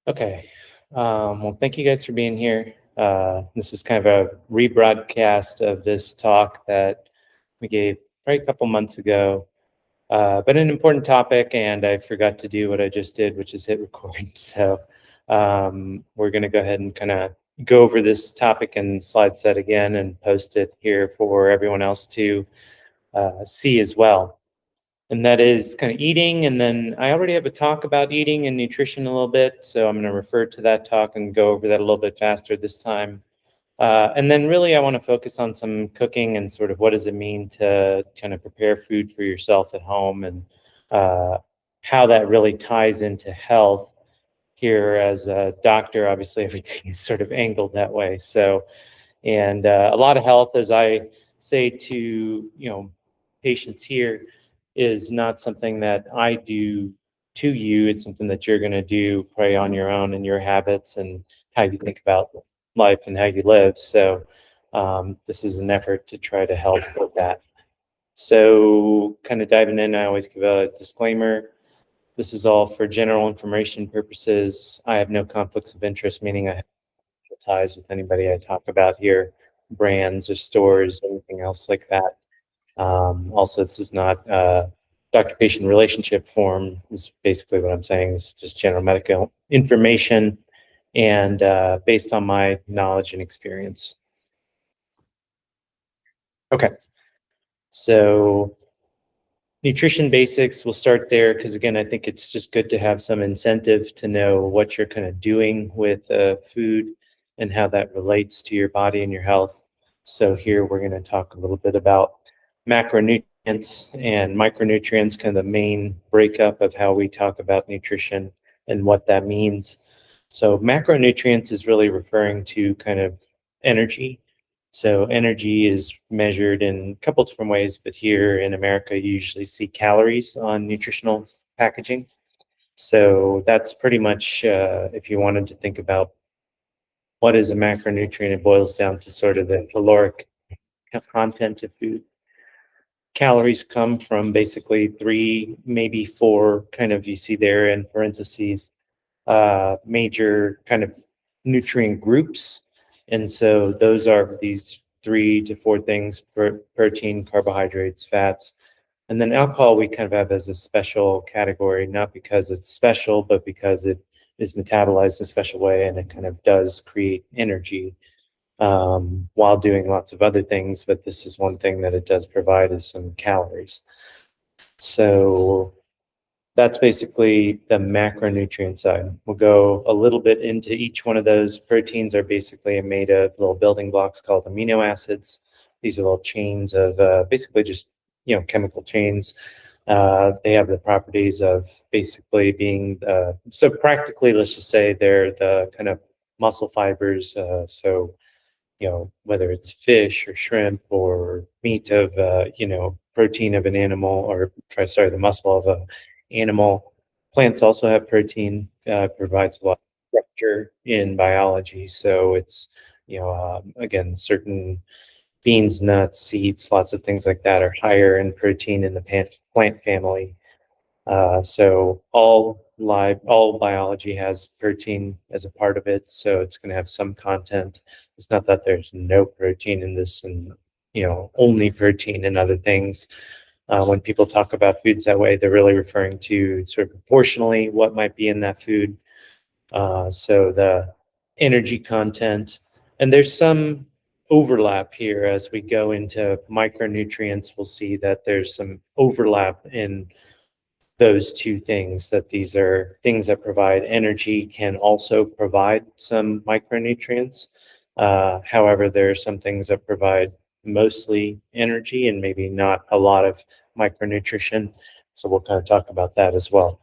Okay. Well, thank you guys for being here. This is kind of a rebroadcast of this talk that we gave probably a couple months ago, but an important topic, and I forgot to do what I just did, which is hit record. So we're going to go ahead and kind of go over this topic and slide set again and post it here for everyone else to see as well. And that is kind of eating. And then I already have a talk about eating and nutrition a little bit. So I'm going to refer to that talk and go over that a little bit faster this time. And then really I want to focus on some cooking and sort of what does it mean to kind of prepare food for yourself at home and how that really ties into health. Here as a doctor, obviously everything is sort of angled that way. So, and a lot of health, as I say to, patients here, is not something that I do to you. It's something that you're going to do probably on your own and your habits and how you think about life and how you live. So this is an effort to try to help with that. So kind of diving in, I always give a disclaimer. This is all for general information purposes. I have no conflicts of interest, meaning I have no ties with anybody I talk about here, brands or stores, anything else like that. Also, this is not doctor-patient relationship form. Is basically what I'm saying. It's just general medical information and based on my knowledge and experience. Okay, so nutrition basics, we'll start there because again, I think it's just good to have some incentive to know what you're kind of doing with food and how that relates to your body and your health. So here we're going to talk a little bit about macronutrients and micronutrients, kind of the main breakup of how we talk about nutrition and what that means. So macronutrients is really referring to kind of energy. So energy is measured in a couple different ways, but here in America, you usually see calories on nutritional packaging. So that's pretty much, if you wanted to think about what is a macronutrient, it boils down to sort of the caloric content of food. Calories come from basically 3, maybe 4, kind of you see there in parentheses, major kind of nutrient groups. And so those are these 3 to 4 things: protein, carbohydrates, fats. And then alcohol we kind of have as a special category, not because it's special, but because it is metabolized in a special way and it kind of does create energy while doing lots of other things. But this is one thing that it does provide is some calories. So that's basically the macronutrient side. We'll go a little bit into each one of those. Proteins are basically made of little building blocks called amino acids. These are little chains of basically just, chemical chains. They have the properties of basically being, so practically, let's just say they're the kind of muscle fibers. So, whether it's fish or shrimp or meat of, protein of an animal, or the muscle of a animal. Plants also have protein, provides a lot of structure in biology. So it's, again, certain beans, nuts, seeds, lots of things like that are higher in protein in the plant family. So all biology has protein as a part of it. So it's going to have some content. It's not that there's no protein in this and, only protein in other things. When people talk about foods that way, they're really referring to sort of proportionally what might be in that food. So the energy content, and there's some overlap here as we go into micronutrients. We'll see that there's some overlap in those two things, that these are things that provide energy, can also provide some micronutrients. However, there are some things that provide mostly energy and maybe not a lot of micronutrition. So we'll kind of talk about that as well.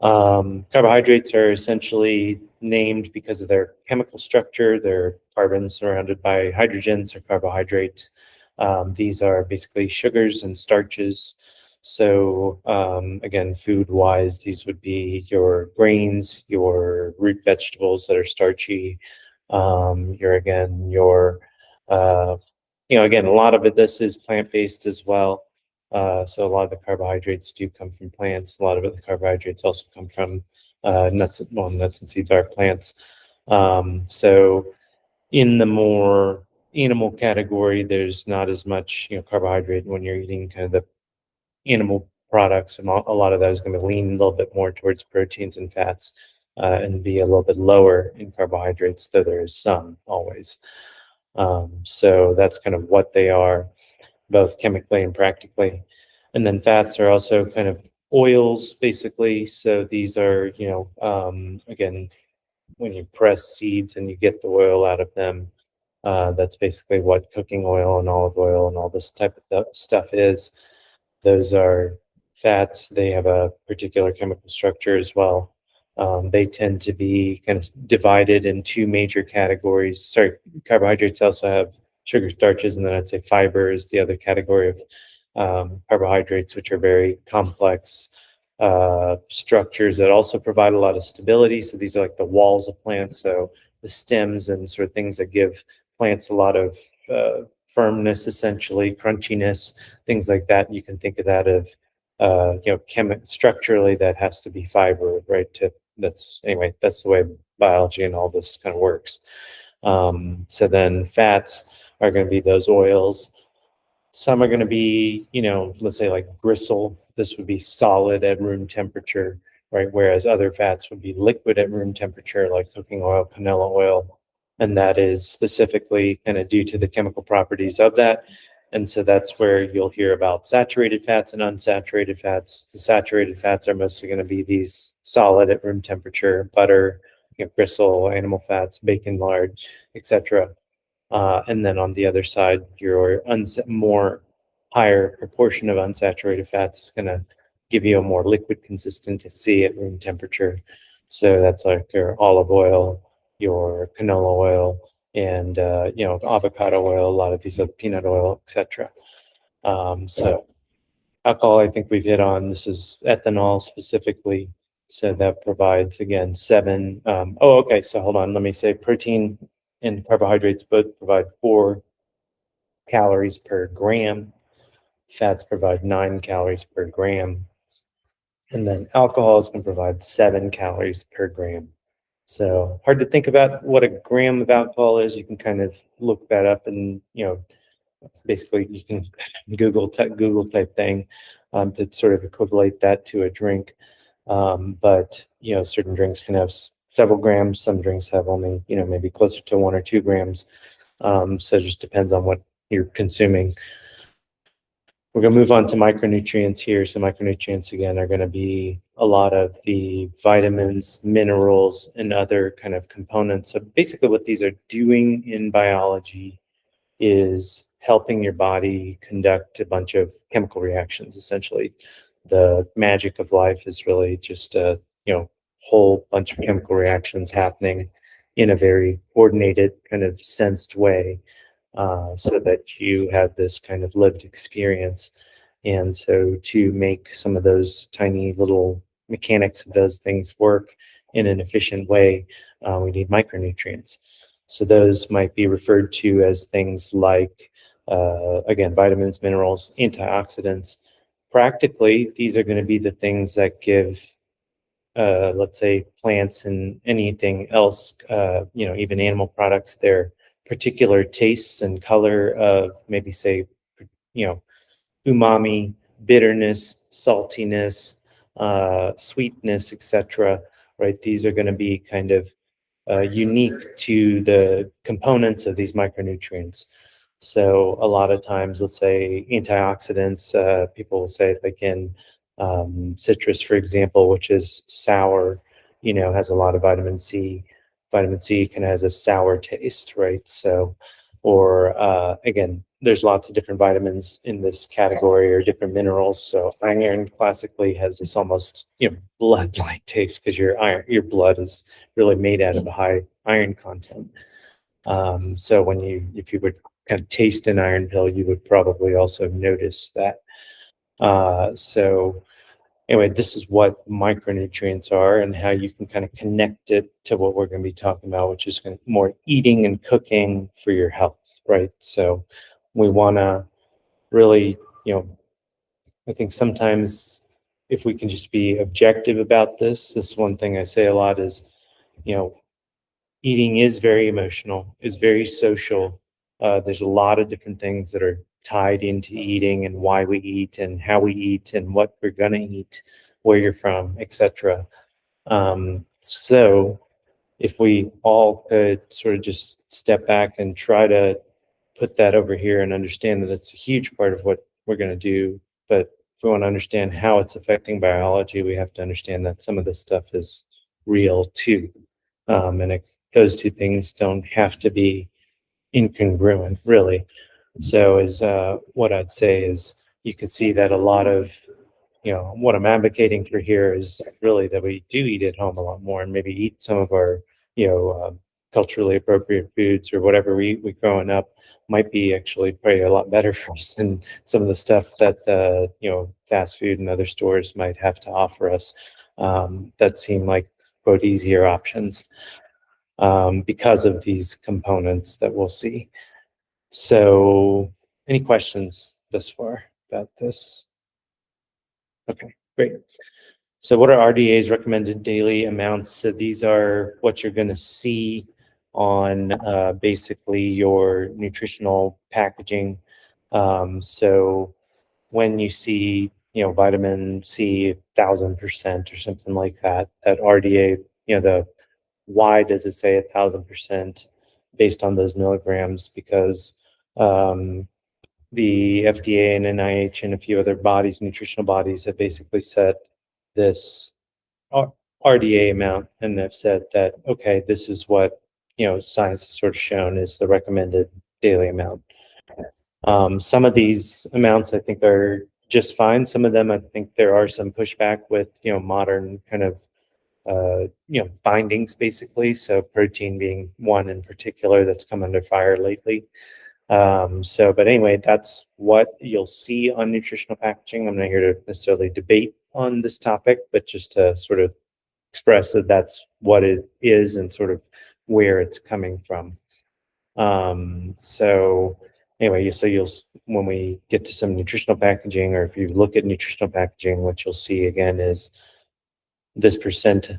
Carbohydrates are essentially named because of their chemical structure. They're carbons surrounded by hydrogens, or carbohydrates. These are basically sugars and starches. So again, food-wise, these would be your grains, your root vegetables that are starchy. Again, a lot of this is plant-based as well. So a lot of the carbohydrates do come from plants. A lot of the carbohydrates also come from nuts and seeds are plants. So in the more animal category, there's not as much, carbohydrate when you're eating kind of the animal products, and a lot of that is going to lean a little bit more towards proteins and fats, and be a little bit lower in carbohydrates, though there is some always. So that's kind of what they are, both chemically and practically. And then fats are also kind of oils, basically. So these are, again, when you press seeds and you get the oil out of them, that's basically what cooking oil and olive oil and all this type of stuff is. Those are fats. They have a particular chemical structure as well. They tend to be kind of divided in two major categories. Sorry, carbohydrates also have sugar, starches, and then I'd say fiber is the other category of carbohydrates, which are very complex structures that also provide a lot of stability. So these are like the walls of plants. So the stems and sort of things that give plants a lot of firmness, essentially, crunchiness, things like that. You can think of that of, structurally that has to be fiber, right? That's the way biology and all this kind of works. So then fats are going to be those oils. Some are going to be, let's say like gristle. This would be solid at room temperature, right? Whereas other fats would be liquid at room temperature, like cooking oil, canola oil. And that is specifically kind of due to the chemical properties of that. And so that's where you'll hear about saturated fats and unsaturated fats. The saturated fats are mostly going to be these solid at room temperature, butter, gristle, animal fats, bacon, lard, etc. And then on the other side, your more higher proportion of unsaturated fats is going to give you a more liquid consistency at room temperature. So that's like your olive oil, your canola oil, and avocado oil, a lot of these other peanut oil, etc. So alcohol, I think we've hit on. This is ethanol specifically. So that provides, again, seven. Okay. So hold on. Let me say protein and carbohydrates both provide 4 calories per gram. Fats provide 9 calories per gram. And then alcohols can provide 7 calories per gram. So hard to think about what a gram of alcohol is. You can kind of look that up, and basically you can Google type thing to sort of equivalent that to a drink. But certain drinks can have several grams. Some drinks have only maybe closer to 1 or 2 grams. So it just depends on what you're consuming. We're going to move on to micronutrients here. So micronutrients, again, are going to be a lot of the vitamins, minerals, and other kind of components. So basically what these are doing in biology is helping your body conduct a bunch of chemical reactions, essentially. The magic of life is really just a whole bunch of chemical reactions happening in a very coordinated, kind of sensed way, so that you have this kind of lived experience. And so to make some of those tiny little mechanics of those things work in an efficient way, we need micronutrients. So those might be referred to as things like, again, vitamins, minerals, antioxidants. Practically, these are going to be the things that give, let's say, plants and anything else, even animal products, their particular tastes and color of, maybe say, umami, bitterness, saltiness, sweetness, etc. Right? These are going to be kind of unique to the components of these micronutrients. So a lot of times, let's say antioxidants, people will say like in citrus, for example, which is sour, has a lot of vitamin C. Vitamin C kind of has a sour taste, right? So, or again, there's lots of different vitamins in this category, or different minerals. So iron classically has this almost, blood-like taste, because your blood is really made out of a high iron content. So if you would kind of taste an iron pill, you would probably also notice that. So anyway, this is what micronutrients are and how you can kind of connect it to what we're going to be talking about, which is more eating and cooking for your health, right? So we want to really, I think sometimes if we can just be objective about this one thing I say a lot is, you know, eating is very emotional, is very social. There's a lot of different things that are tied into eating and why we eat and how we eat and what we're gonna eat, where you're from, etc. So if we all could sort of just step back and try to put that over here and understand that it's a huge part of what we're going to do. But if we want to understand how it's affecting biology, we have to understand that some of this stuff is real too. Those two things don't have to be incongruent, really. So, is what I'd say is you can see that a lot of, you know, what I'm advocating for here is really that we do eat at home a lot more and maybe eat some of our, you know, culturally appropriate foods or whatever we eat growing up might be actually probably a lot better for us than some of the stuff that, you know, fast food and other stores might have to offer us, that seem like, quote, easier options, because of these components that we'll see. So, any questions thus far about this? Okay, great. So what are RDA's recommended daily amounts? So these are what you're going to see on basically your nutritional packaging. So when you see, you know, vitamin C 1,000% or something like that, that RDA, you know, the why does it say 1,000% based on those milligrams? Because the FDA and NIH and a few other bodies, nutritional bodies, have basically set this RDA amount, and they've said that, okay, this is what, you know, science has sort of shown is the recommended daily amount. Some of these amounts I think are just fine. Some of them I think there are some pushback with, you know, modern kind of you know, findings basically. So protein being one in particular that's come under fire lately. But anyway, that's what you'll see on nutritional packaging. I'm not here to necessarily debate on this topic, but just to sort of express that that's what it is and sort of where it's coming from. So anyway, so when we get to some nutritional packaging, or if you look at nutritional packaging, what you'll see again is this percent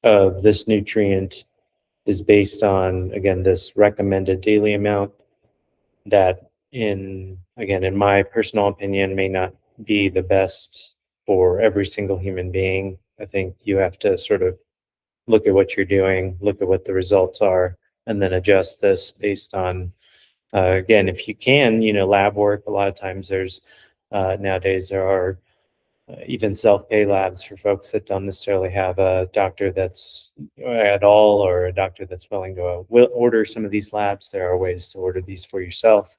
of this nutrient is based on, again, this recommended daily amount that in my personal opinion, may not be the best for every single human being. I think you have to sort of look at what you're doing, look at what the results are, and then adjust this based on, again, if you can, you know, lab work. A lot of times nowadays there are even self-pay labs for folks that don't necessarily have a doctor that's at all, or a doctor that's willing to will order some of these labs. There are ways to order these for yourself.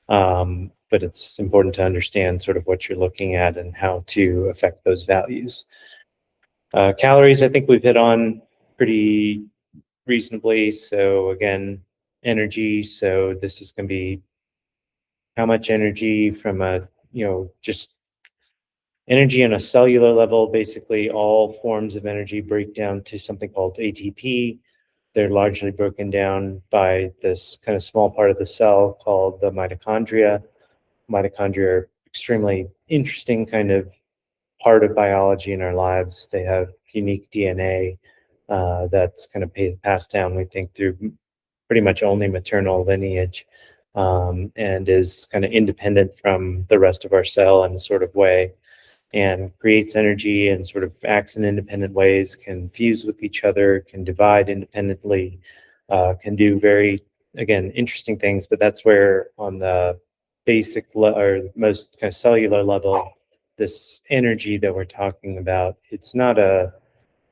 But it's important to understand sort of what you're looking at and how to affect those values. Calories, I think we've hit on pretty reasonably. So again, energy. So this is going to be how much energy from a, you know, just energy on a cellular level. Basically, all forms of energy break down to something called ATP. They're largely broken down by this kind of small part of the cell called the mitochondria. Mitochondria are extremely interesting kind of part of biology in our lives. They have unique DNA that's kind of passed down, we think, through pretty much only maternal lineage, and is kind of independent from the rest of our cell in a sort of way, and creates energy and sort of acts in independent ways, can fuse with each other, can divide independently, can do very, again, interesting things. But that's where on the basic or most kind of cellular level, this energy that we're talking about, it's not a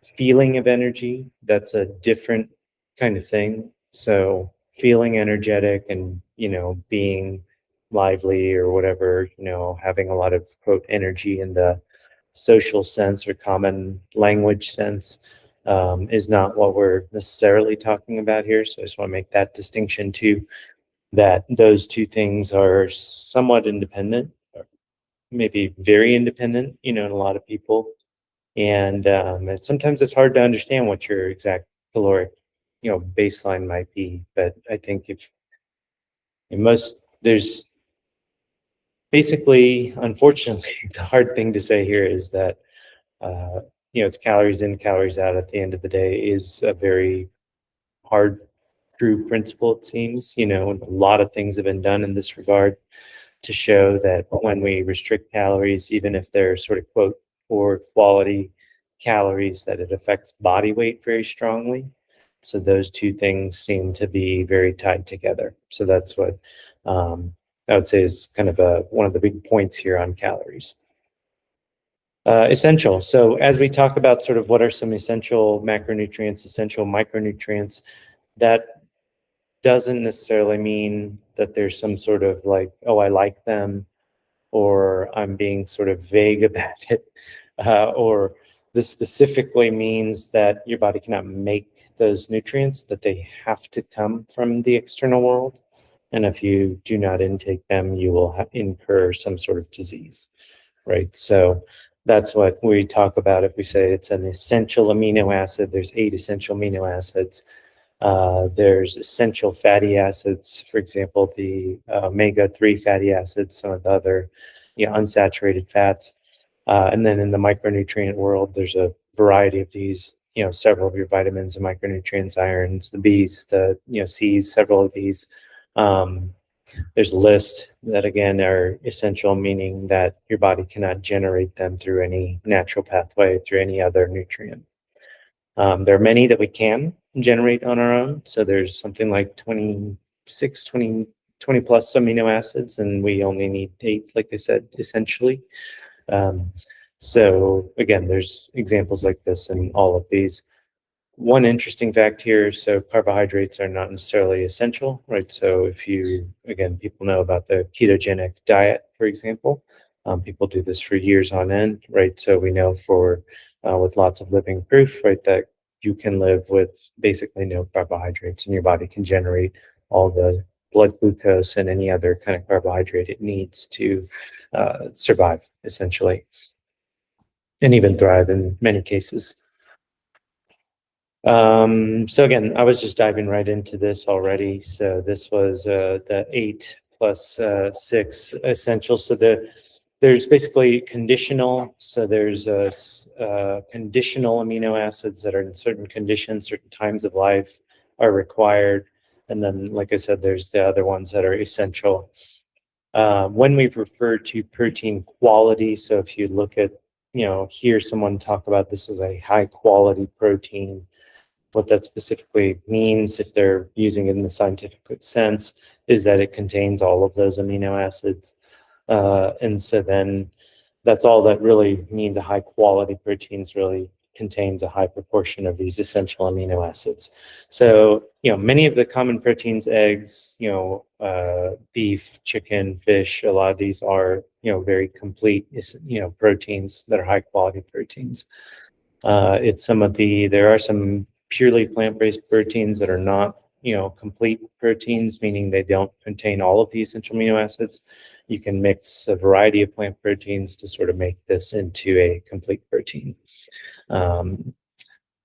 feeling of energy. That's a different kind of thing. So feeling energetic and, you know, being lively or whatever, you know, having a lot of, quote, energy in the social sense or common language sense, is not what we're necessarily talking about here. So I just want to make that distinction too, that those two things are somewhat independent, or maybe very independent, you know, in a lot of people. And sometimes it's hard to understand what your exact caloric, you know, baseline might be. But I think if in most, there's basically, unfortunately, the hard thing to say here is that It's calories in, calories out at the end of the day is a very hard, true principle, it seems. And a lot of things have been done in this regard to show that when we restrict calories, even if they're sort of quote poor quality calories, that it affects body weight very strongly. So those two things seem to be very tied together. So that's what I would say is kind of one of the big points here on calories. Essential. So as we talk about sort of what are some essential macronutrients, essential micronutrients, that doesn't necessarily mean that there's some sort of like, oh, I like them, or I'm being sort of vague about it, or this specifically means that your body cannot make those nutrients, that they have to come from the external world. And if you do not intake them, you will incur some sort of disease, right? So that's what we talk about if we say it's an essential amino acid. There's 8 essential amino acids. There's essential fatty acids, for example, the omega-3 fatty acids, some of the other unsaturated fats. And then in the micronutrient world, there's a variety of these, several of your vitamins and micronutrients, irons, the Bs, the Cs, several of these. There's a list that, again, are essential, meaning that your body cannot generate them through any natural pathway, through any other nutrient. There are many that we can generate on our own. So there's something like 26, 20 plus amino acids, and we only need 8, like I said, essentially. So again, there's examples like this in all of these. One interesting fact here, so carbohydrates are not necessarily essential, right? So if people know about the ketogenic diet, for example. People do this for years on end, right? So we know with lots of living proof, right, that you can live with basically no carbohydrates, and your body can generate all the blood glucose and any other kind of carbohydrate it needs to survive, essentially, and even thrive in many cases. So again, I was just diving right into this already. So this was the 8 plus 6 essential. So there's basically conditional. So there's conditional amino acids that are in certain conditions, certain times of life are required. And then, like I said, there's the other ones that are essential. When we refer to protein quality, so if you look at, hear someone talk about this as a high quality protein, what that specifically means, if they're using it in the scientific sense, is that it contains all of those amino acids. And so then that's all that really means. A high quality proteins really contains a high proportion of these essential amino acids. So, many of the common proteins, eggs, beef, chicken, fish, a lot of these are, very complete, proteins that are high quality proteins. There are some purely plant-based proteins that are not, complete proteins, meaning they don't contain all of the essential amino acids. You can mix a variety of plant proteins to sort of make this into a complete protein.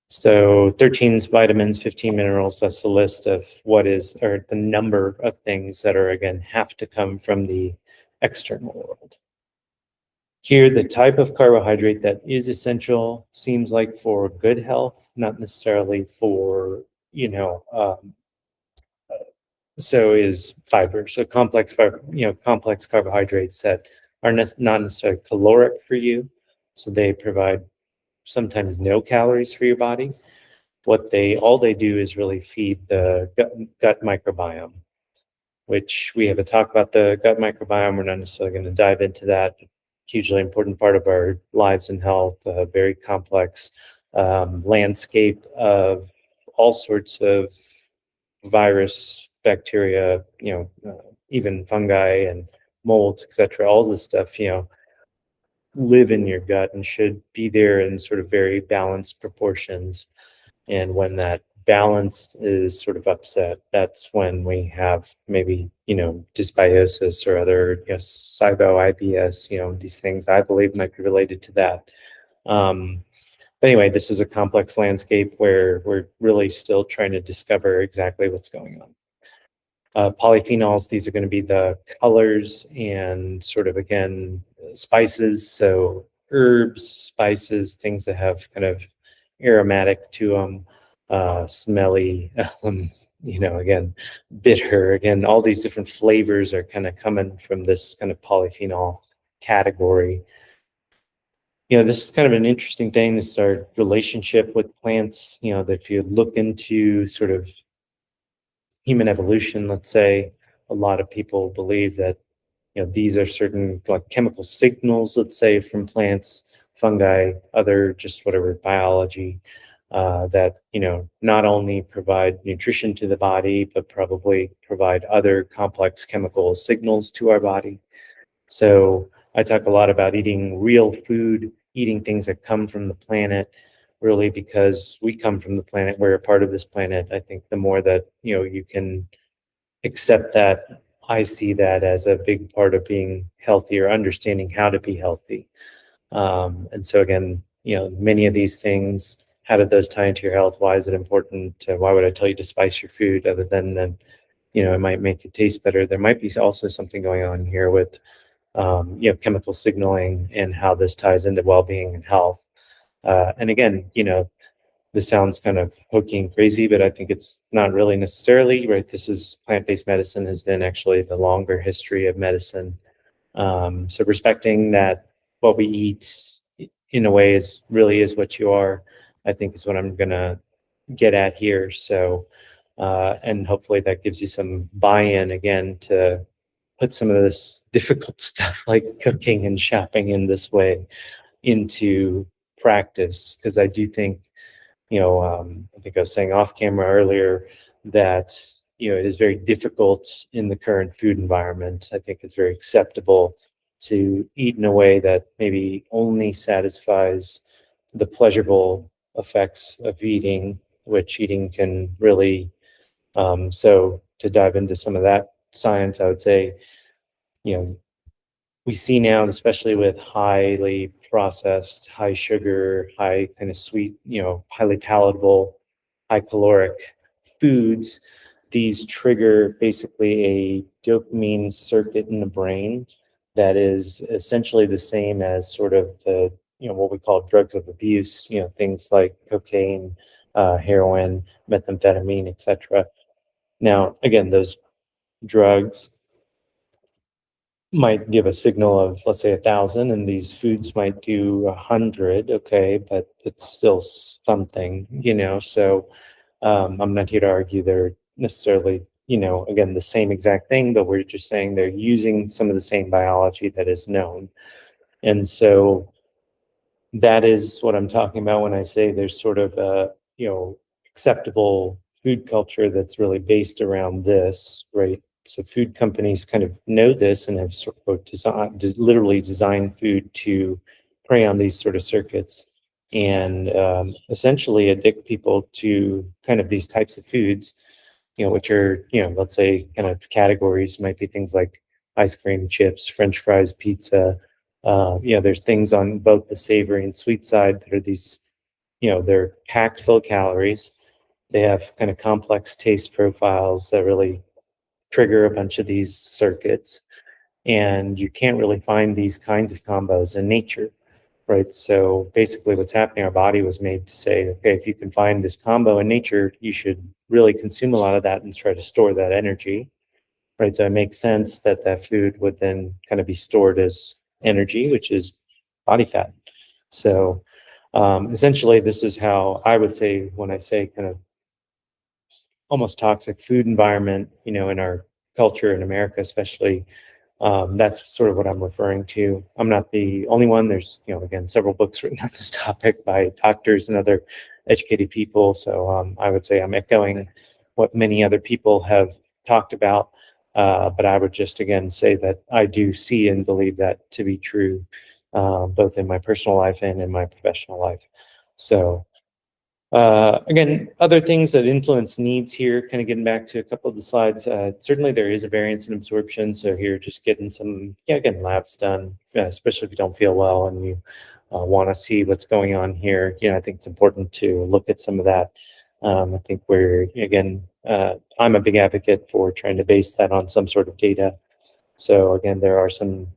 So 13 vitamins, 15 minerals, that's the list of the number of things that are, again, have to come from the external world. Here, the type of carbohydrate that is essential seems like for good health, not necessarily for, so is fiber. So complex fiber, complex carbohydrates that are not necessarily caloric for you. So they provide sometimes no calories for your body. All they do is really feed the gut microbiome, which we have a talk about the gut microbiome. We're not necessarily going to dive into that. Hugely important part of our lives and health, a very complex landscape of all sorts of virus, bacteria, even fungi and molds, etc. All this stuff, live in your gut and should be there in sort of very balanced proportions. And when that balance is sort of upset, that's when we have maybe, dysbiosis or other, SIBO, IBS, these things I believe might be related to that. But anyway, this is a complex landscape where we're really still trying to discover exactly what's going on. Polyphenols, these are going to be the colors and sort of, again, spices. So herbs, spices, things that have kind of aromatic to them, smelly, again, bitter. Again, all these different flavors are kind of coming from this kind of polyphenol category. This is kind of an interesting thing. This is our relationship with plants. That if you look into sort of human evolution, let's say, a lot of people believe that these are certain like chemical signals, let's say, from plants, fungi, other just whatever biology that not only provide nutrition to the body, but probably provide other complex chemical signals to our body. So I talk a lot about eating real food, eating things that come from the planet, really because we come from the planet. We're a part of this planet. I think the more that you can accept that, I see that as a big part of being healthy or understanding how to be healthy. And so again, many of these things, how do those tie into your health? Why is it important? Why would I tell you to spice your food other than it might make it taste better? There might be also something going on here with chemical signaling and how this ties into well-being and health. And again, this sounds kind of hokey and crazy, but I think it's not really necessarily, right? This is plant-based medicine has been actually the longer history of medicine. So respecting that what we eat in a way is what you are, I think is what I'm gonna get at here. So, and hopefully that gives you some buy-in again to put some of this difficult stuff like cooking and shopping in this way into practice. Because I do think, I think I was saying off camera earlier that, it is very difficult in the current food environment. I think it's very acceptable to eat in a way that maybe only satisfies the pleasurable effects of eating, which eating can really, so to dive into some of that science, I would say, you know, we see now, especially with highly processed, high sugar, high kind of sweet, highly palatable, high caloric foods, these trigger basically a dopamine circuit in the brain that is essentially the same as sort of the, what we call drugs of abuse, things like cocaine, heroin, methamphetamine, etc. Now, again, those drugs might give a signal of, let's say, 1,000, and these foods might do 100. Okay, but it's still something, So I'm not here to argue they're necessarily, again, the same exact thing, but we're just saying they're using some of the same biology that is known. And so that is what I'm talking about when I say there's sort of a, acceptable food culture that's really based around this, right? So food companies kind of know this and have sort of literally designed food to prey on these sort of circuits and essentially addict people to kind of these types of foods, which are, let's say kind of categories might be things like ice cream, chips, French fries, pizza. There's things on both the savory and sweet side that are these, they're packed full of calories. They have kind of complex taste profiles that really trigger a bunch of these circuits. And you can't really find these kinds of combos in nature, right? So basically what's happening, our body was made to say, okay, if you can find this combo in nature, you should really consume a lot of that and try to store that energy, right? So it makes sense that that food would then kind of be stored as energy, which is body fat. So essentially, this is how I would say when I say kind of almost toxic food environment, in our culture in America, especially. That's sort of what I'm referring to. I'm not the only one. There's, again, several books written on this topic by doctors and other educated people. So I would say I'm echoing what many other people have talked about. But I would just, again, say that I do see and believe that to be true, both in my personal life and in my professional life. So again, other things that influence needs here, kind of getting back to a couple of the slides, certainly there is a variance in absorption. So here, just getting some, getting labs done, especially if you don't feel well and you want to see what's going on here. I think it's important to look at some of that. I think I'm a big advocate for trying to base that on some sort of data. So again, there are some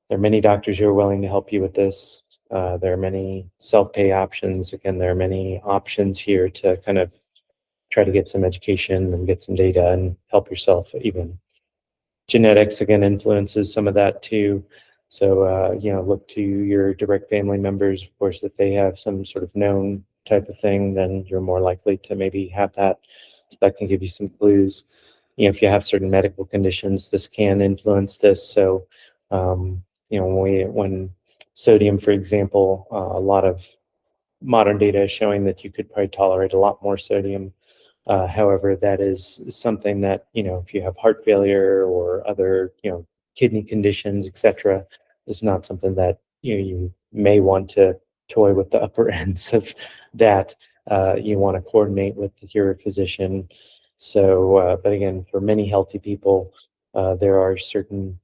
There are many doctors who are willing to help you with this. There are many self-pay options. Again, there are many options here to kind of try to get some education and get some data and help yourself. Even genetics, again, influences some of that too. So, look to your direct family members. Of course, if they have some sort of known type of thing, then you're more likely to maybe have that. So that can give you some clues. If you have certain medical conditions, this can influence this. So, when sodium, for example, a lot of modern data is showing that you could probably tolerate a lot more sodium. However, that is something that, if you have heart failure or other, kidney conditions, etc., is not something that, you may want to toy with the upper ends of that. You want to coordinate with your physician. So, but again, for many healthy people, there are certain,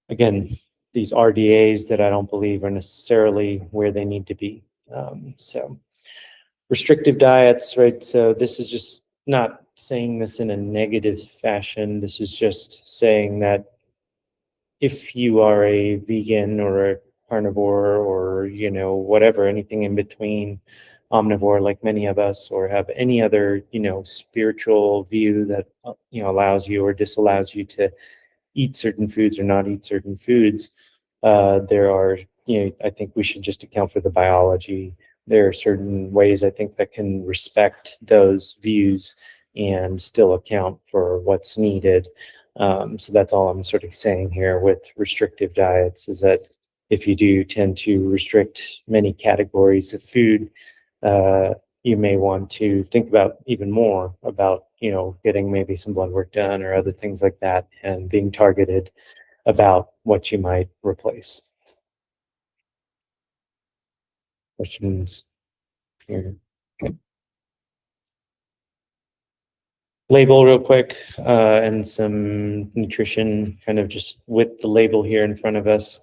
again, these RDAs that I don't believe are necessarily where they need to be. So restrictive diets, right? So this is just not saying this in a negative fashion. This is just saying that if you are a vegan or a carnivore or, whatever, anything in between, omnivore like many of us, or have any other, spiritual view that, allows you or disallows you to eat certain foods or not eat certain foods, there are, I think we should just account for the biology. There are certain ways I think that can respect those views and still account for what's needed. So that's all I'm sort of saying here with restrictive diets, is that if you do tend to restrict many categories of food, you may want to think about even more about, getting maybe some blood work done or other things like that, and being targeted about what you might replace. Questions here? Okay. Label real quick, and some nutrition kind of just with the label here in front of us.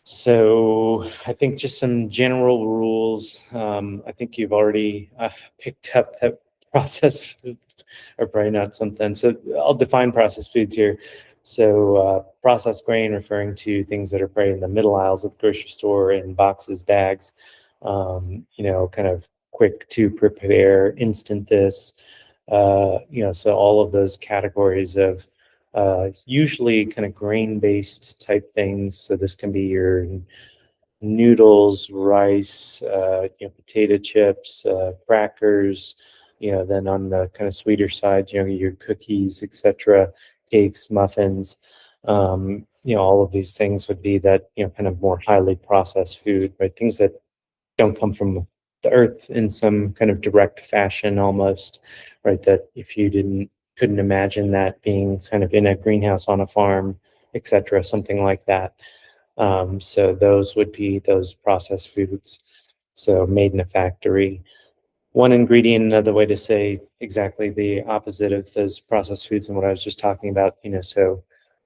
So I think just some general rules. I think you've already picked up that processed foods are probably not something. So I'll define processed foods here. So processed grain, referring to things that are probably in the middle aisles of the grocery store in boxes, bags, kind of quick to prepare, instant this, so all of those categories of usually kind of grain-based type things. So this can be your noodles, rice, potato chips, crackers. Then on the kind of sweeter side, your cookies, etc., cakes, muffins. All of these things would be that kind of more highly processed food, right? Things that don't come from the earth in some kind of direct fashion, almost, right? That if you couldn't imagine that being kind of in a greenhouse on a farm, etc., something like that. So those would be those processed foods. So made in a factory. One ingredient, another way to say exactly the opposite of those processed foods and what I was just talking about, so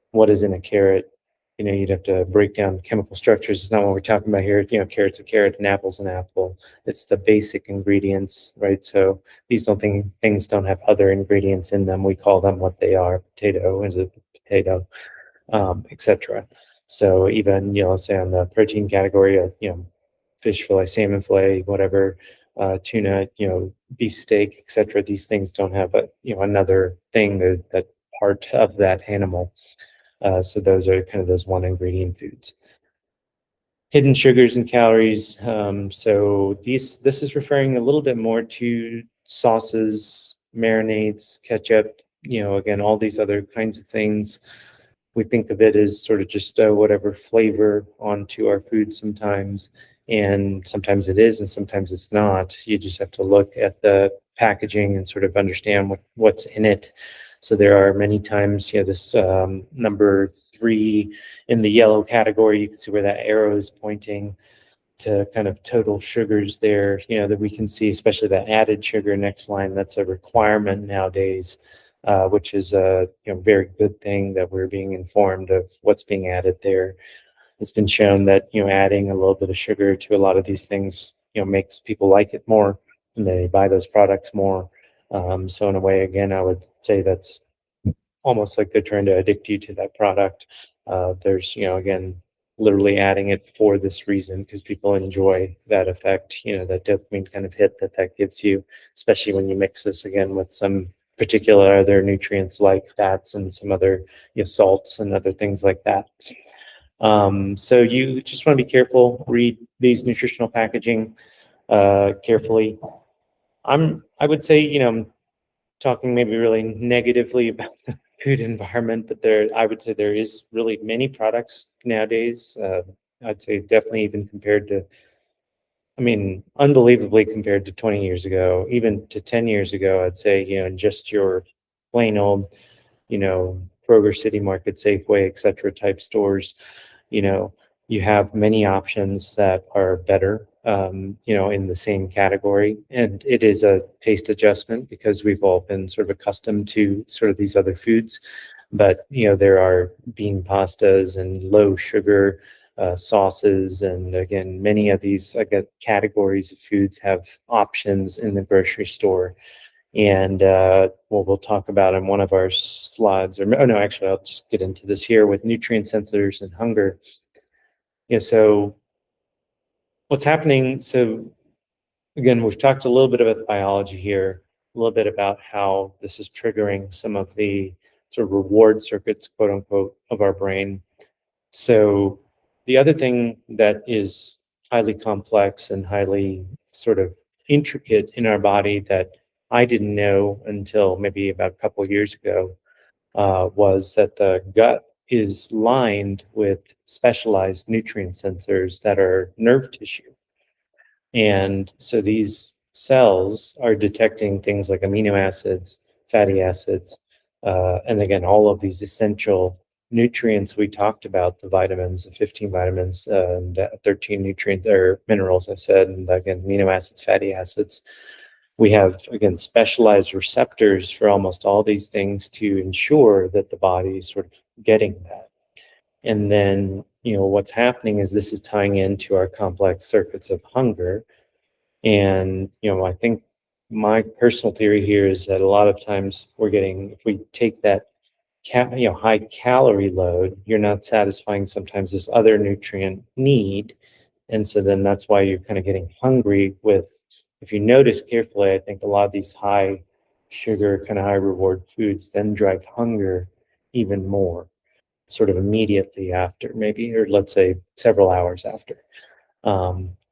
what is in a carrot? You'd have to break down chemical structures. It's not what we're talking about here. Carrot's a carrot and apple's an apple. It's the basic ingredients, right? So these things don't have other ingredients in them. We call them what they are. Potato is a potato, etc. So even, let's say on the protein category, fish fillet, salmon fillet, whatever, tuna, beef steak, etc. These things don't have another thing that part of that animal. So those are kind of those one ingredient foods. Hidden sugars and calories. So this is referring a little bit more to sauces, marinades, ketchup, again, all these other kinds of things. We think of it as sort of just whatever flavor onto our food sometimes. And sometimes it is, and sometimes it's not. You just have to look at the packaging and sort of understand what's in it. So there are many times, this number 3 in the yellow category, you can see where that arrow is pointing to kind of total sugars there, that we can see, especially the added sugar next line. That's a requirement nowadays, which is a very good thing that we're being informed of what's being added there. It's been shown that adding a little bit of sugar to a lot of these things makes people like it more, and they buy those products more. So in a way, again, I would say that's almost like they're trying to addict you to that product. There's, again, literally adding it for this reason because people enjoy that effect, that dopamine kind of hit that gives you, especially when you mix this again with some particular other nutrients like fats and some other, salts and other things like that. So you just want to be careful, read these nutritional packaging carefully. I would say, talking maybe really negatively about the food environment, but I would say there is really many products nowadays. I'd say definitely even compared to, unbelievably compared to 20 years ago, even to 10 years ago, I'd say, in just your plain old, Kroger, City Market, Safeway, et cetera, type stores, you know, you have many options that are better, in the same category. And it is a taste adjustment because we've all been sort of accustomed to sort of these other foods. But, there are bean pastas and low sugar sauces. And again, many of these categories of foods have options in the grocery store. And we'll talk about in one of our slides, oh no, actually, I'll just get into this here with nutrient sensors and hunger. So what's happening? So again, we've talked a little bit about biology here, a little bit about how this is triggering some of the sort of reward circuits, quote unquote, of our brain. So the other thing that is highly complex and highly sort of intricate in our body that I didn't know until maybe about a couple of years ago was that the gut is lined with specialized nutrient sensors that are nerve tissue. And so these cells are detecting things like amino acids, fatty acids, and again, all of these essential nutrients we talked about, the vitamins, the 15 vitamins, and 13 nutrients or minerals, I said, and again, amino acids, fatty acids. We have, again, specialized receptors for almost all these things to ensure that the body is sort of getting that. And then, what's happening is this is tying into our complex circuits of hunger. And, I think my personal theory here is that a lot of times if we take that high calorie load, you're not satisfying sometimes this other nutrient need. And so then that's why you're kind of getting hungry if you notice carefully, I think a lot of these high sugar, kind of high reward foods then drive hunger even more, sort of immediately after, maybe, or let's say several hours after.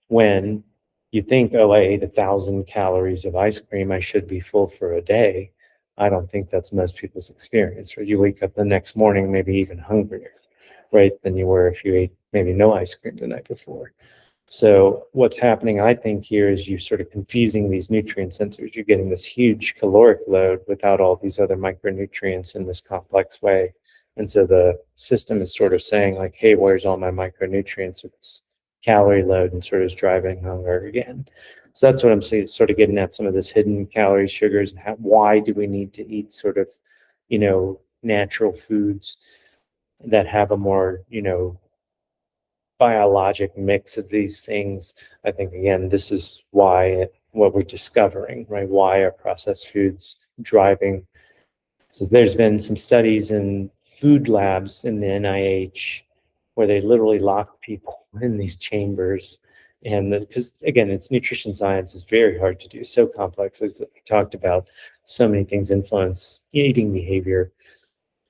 When you think, oh, I ate 1,000 calories of ice cream, I should be full for a day. I don't think that's most people's experience, right? You wake up the next morning, maybe even hungrier, right, than you were if you ate maybe no ice cream the night before. So what's happening, I think, here is you sort of confusing these nutrient sensors. You're getting this huge caloric load without all these other micronutrients in this complex way. And so the system is sort of saying like, hey, where's all my micronutrients with this calorie load, and sort of is driving hunger again. So that's what I'm saying, sort of getting at some of this hidden calories, sugars, and why do we need to eat sort of, natural foods that have a more, biologic mix of these things. I think, again, this is what we're discovering, right? Why are processed foods driving? So there's been some studies in food labs in the NIH where they literally lock people in these chambers. And because, again, it's nutrition science is very hard to do, so complex. As we talked about, so many things influence eating behavior.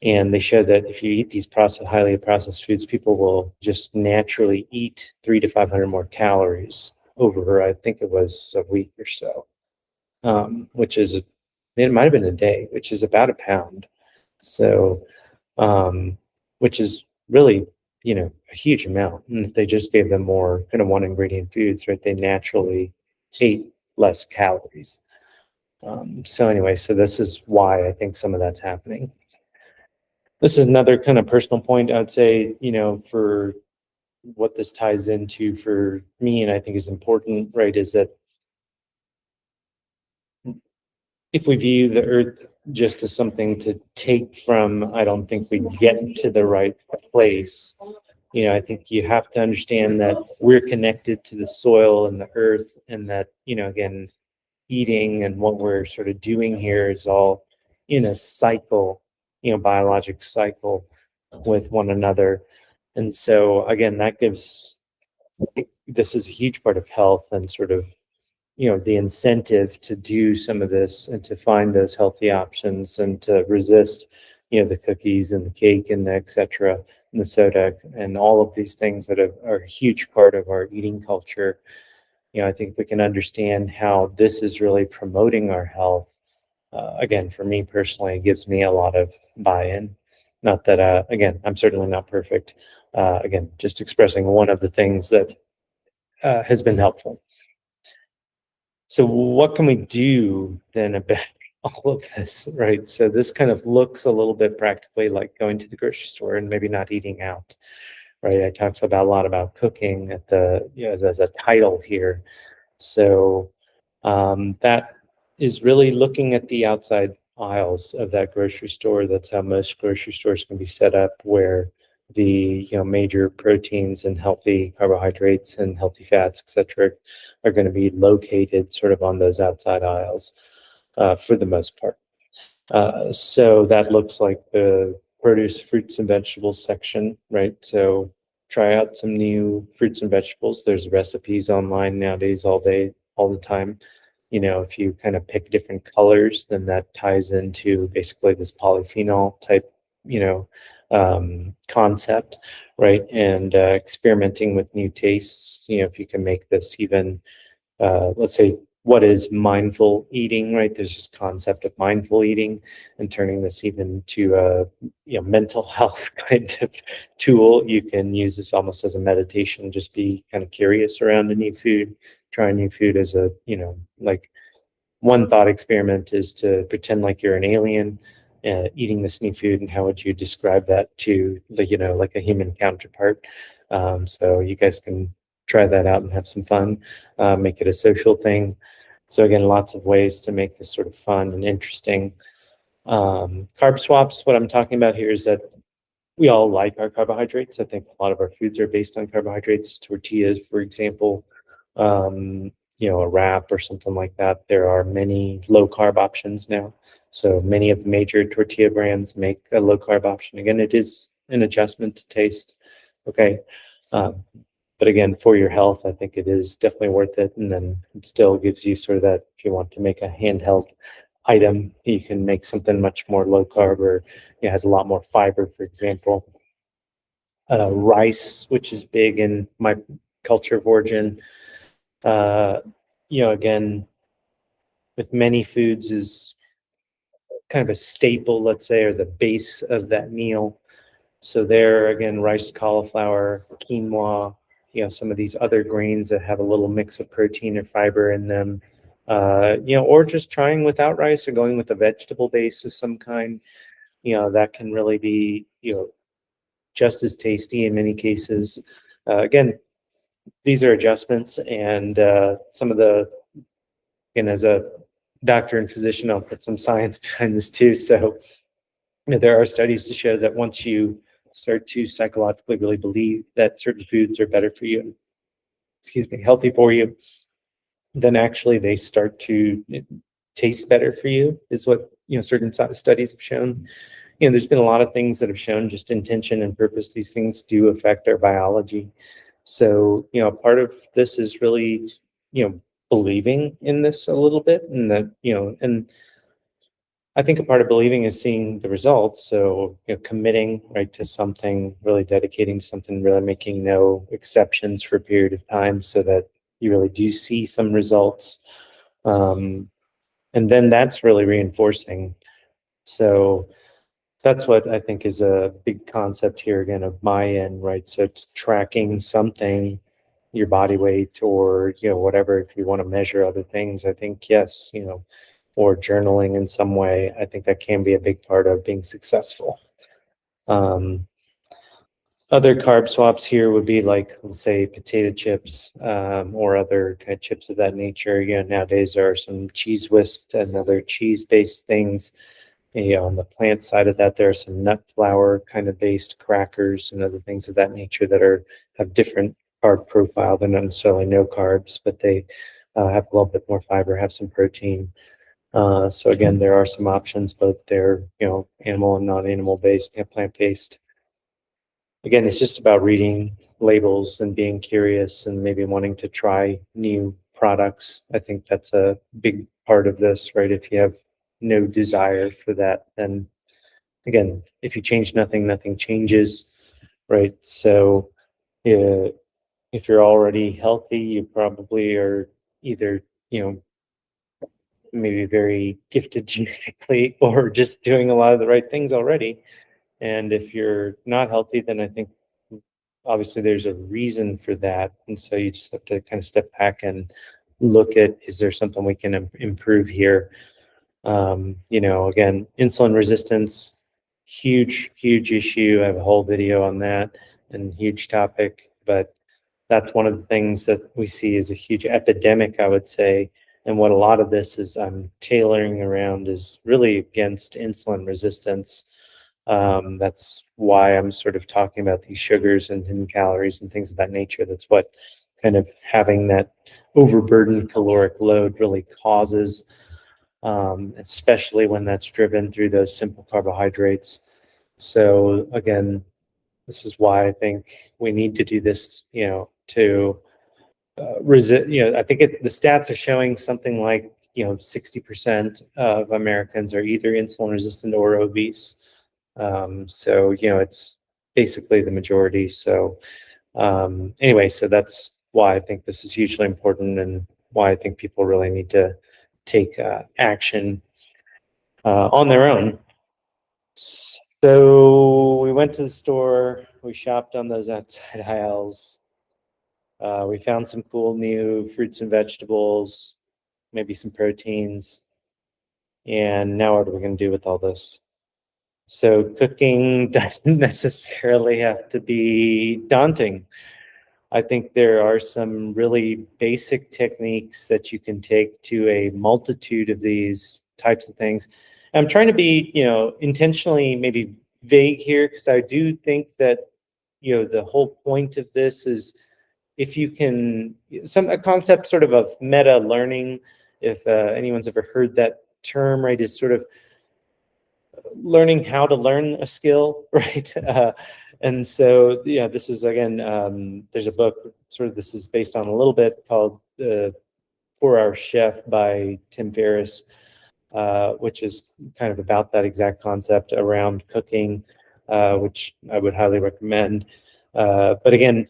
And they showed that if you eat these highly processed foods, people will just naturally eat 300 to 500 more calories over, I think it was a week or so, it might have been a day, which is about a pound. So, which is really, a huge amount. And if they just gave them more kind of one ingredient foods, right, they naturally ate less calories. So anyway, so this is why I think some of that's happening. This is another kind of personal point I would say, for what this ties into for me, and I think is important, right, is that if we view the earth just as something to take from, I don't think we get to the right place. I think you have to understand that we're connected to the soil and the earth, and that, again, eating and what we're sort of doing here is all in a cycle, biologic cycle with one another. And so again, this is a huge part of health and sort of, the incentive to do some of this and to find those healthy options and to resist, the cookies and the cake and the et cetera, and the soda and all of these things that are a huge part of our eating culture. I think we can understand how this is really promoting our health. Again, for me personally, it gives me a lot of buy-in. Not that, again, I'm certainly not perfect. Again, just expressing one of the things that has been helpful. So what can we do then about all of this, right? So this kind of looks a little bit practically like going to the grocery store and maybe not eating out, right? I talked about a lot about cooking at the, as a title here. So that is really looking at the outside aisles of that grocery store. That's how most grocery stores can be set up, where the major proteins and healthy carbohydrates and healthy fats, et cetera, are going to be located sort of on those outside aisles for the most part. So that looks like the produce, fruits, and vegetables section, right? So try out some new fruits and vegetables. There's recipes online nowadays all day, all the time. If you kind of pick different colors, then that ties into basically this polyphenol type, concept, right? And experimenting with new tastes. If you can make this even, let's say, what is mindful eating, right? There's this concept of mindful eating, and turning this even to a mental health kind of tool. You can use this almost as a meditation, just be kind of curious around a new food, try a new food as a, like one thought experiment is to pretend like you're an alien eating this new food, and how would you describe that to the, like a human counterpart? So you guys can try that out and have some fun, make it a social thing. So again, lots of ways to make this sort of fun and interesting. Carb swaps, what I'm talking about here is that we all like our carbohydrates. I think a lot of our foods are based on carbohydrates. Tortillas, for example, a wrap or something like that. There are many low carb options now. So many of the major tortilla brands make a low carb option. Again, it is an adjustment to taste. Okay. But again, for your health, I think it is definitely worth it. And then it still gives you sort of that, if you want to make a handheld item, you can make something much more low carb, or has a lot more fiber, for example. Rice, which is big in my culture of origin, again, with many foods is kind of a staple, let's say, or the base of that meal. So there, again, rice, cauliflower, quinoa, some of these other grains that have a little mix of protein or fiber in them, or just trying without rice or going with a vegetable base of some kind, that can really be, just as tasty in many cases. Again, these are adjustments, and some of the, and as a doctor and physician, I'll put some science behind this too. So, there are studies to show that once you start to psychologically really believe that certain foods are better for you, healthy for you, then actually they start to taste better for you, is what, certain studies have shown. There's been a lot of things that have shown just intention and purpose. These things do affect our biology. So, part of this is really, believing in this a little bit, and that, and I think a part of believing is seeing the results. So, committing, right, to something, really dedicating to something, really making no exceptions for a period of time, so that you really do see some results. And then that's really reinforcing. So that's what I think is a big concept here, again, of my end, right? So it's tracking something, your body weight, or, whatever, if you want to measure other things, I think, yes, or journaling in some way. I think that can be a big part of being successful. Other carb swaps here would be like, let's say, potato chips, or other kind of chips of that nature. Nowadays there are some cheese whisk and other cheese-based things. On the plant side of that, there are some nut flour kind of based crackers and other things of that nature that have different carb profile. They're not necessarily no carbs, but they have a little bit more fiber, have some protein. So again, there are some options, both they're, animal and non-animal based, plant based. again, it's just about reading labels and being curious and maybe wanting to try new products. I think that's a big part of this, right? If you have no desire for that, then again, if you change nothing, nothing changes, right? So, yeah, if you're already healthy, you probably are either, maybe very gifted genetically or just doing a lot of the right things already. And if you're not healthy, then I think obviously there's a reason for that. And so you just have to kind of step back and look at, is there something we can improve here? Again, insulin resistance, huge issue. I have a whole video on that and huge topic, but that's one of the things that we see as a huge epidemic, I would say. And what a lot of this is I'm tailoring around is really against insulin resistance. That's why I'm sort of talking about these sugars and hidden calories and things of that nature. That's what kind of having that overburdened caloric load really causes, especially when that's driven through those simple carbohydrates. So again, this is why I think we need to do this, to resist. I think the stats are showing something like 60% of Americans are either insulin resistant or obese. So it's basically the majority. So anyway, so that's why I think this is hugely important and why I think people really need to take action on their own. So we went to the store, we shopped on those outside aisles. We found some cool new fruits and vegetables, maybe some proteins. And now what are we going to do with all this? So cooking doesn't necessarily have to be daunting. I think there are some really basic techniques that you can take to a multitude of these types of things. I'm trying to be, intentionally maybe vague here because I do think that, the whole point of this is if you can, a concept sort of meta learning, if anyone's ever heard that term, right, is sort of learning how to learn a skill, right? And so, this is again, there's a book, sort of this is based on a little bit called 4-Hour Chef by Tim Ferriss, which is kind of about that exact concept around cooking, which I would highly recommend. But again,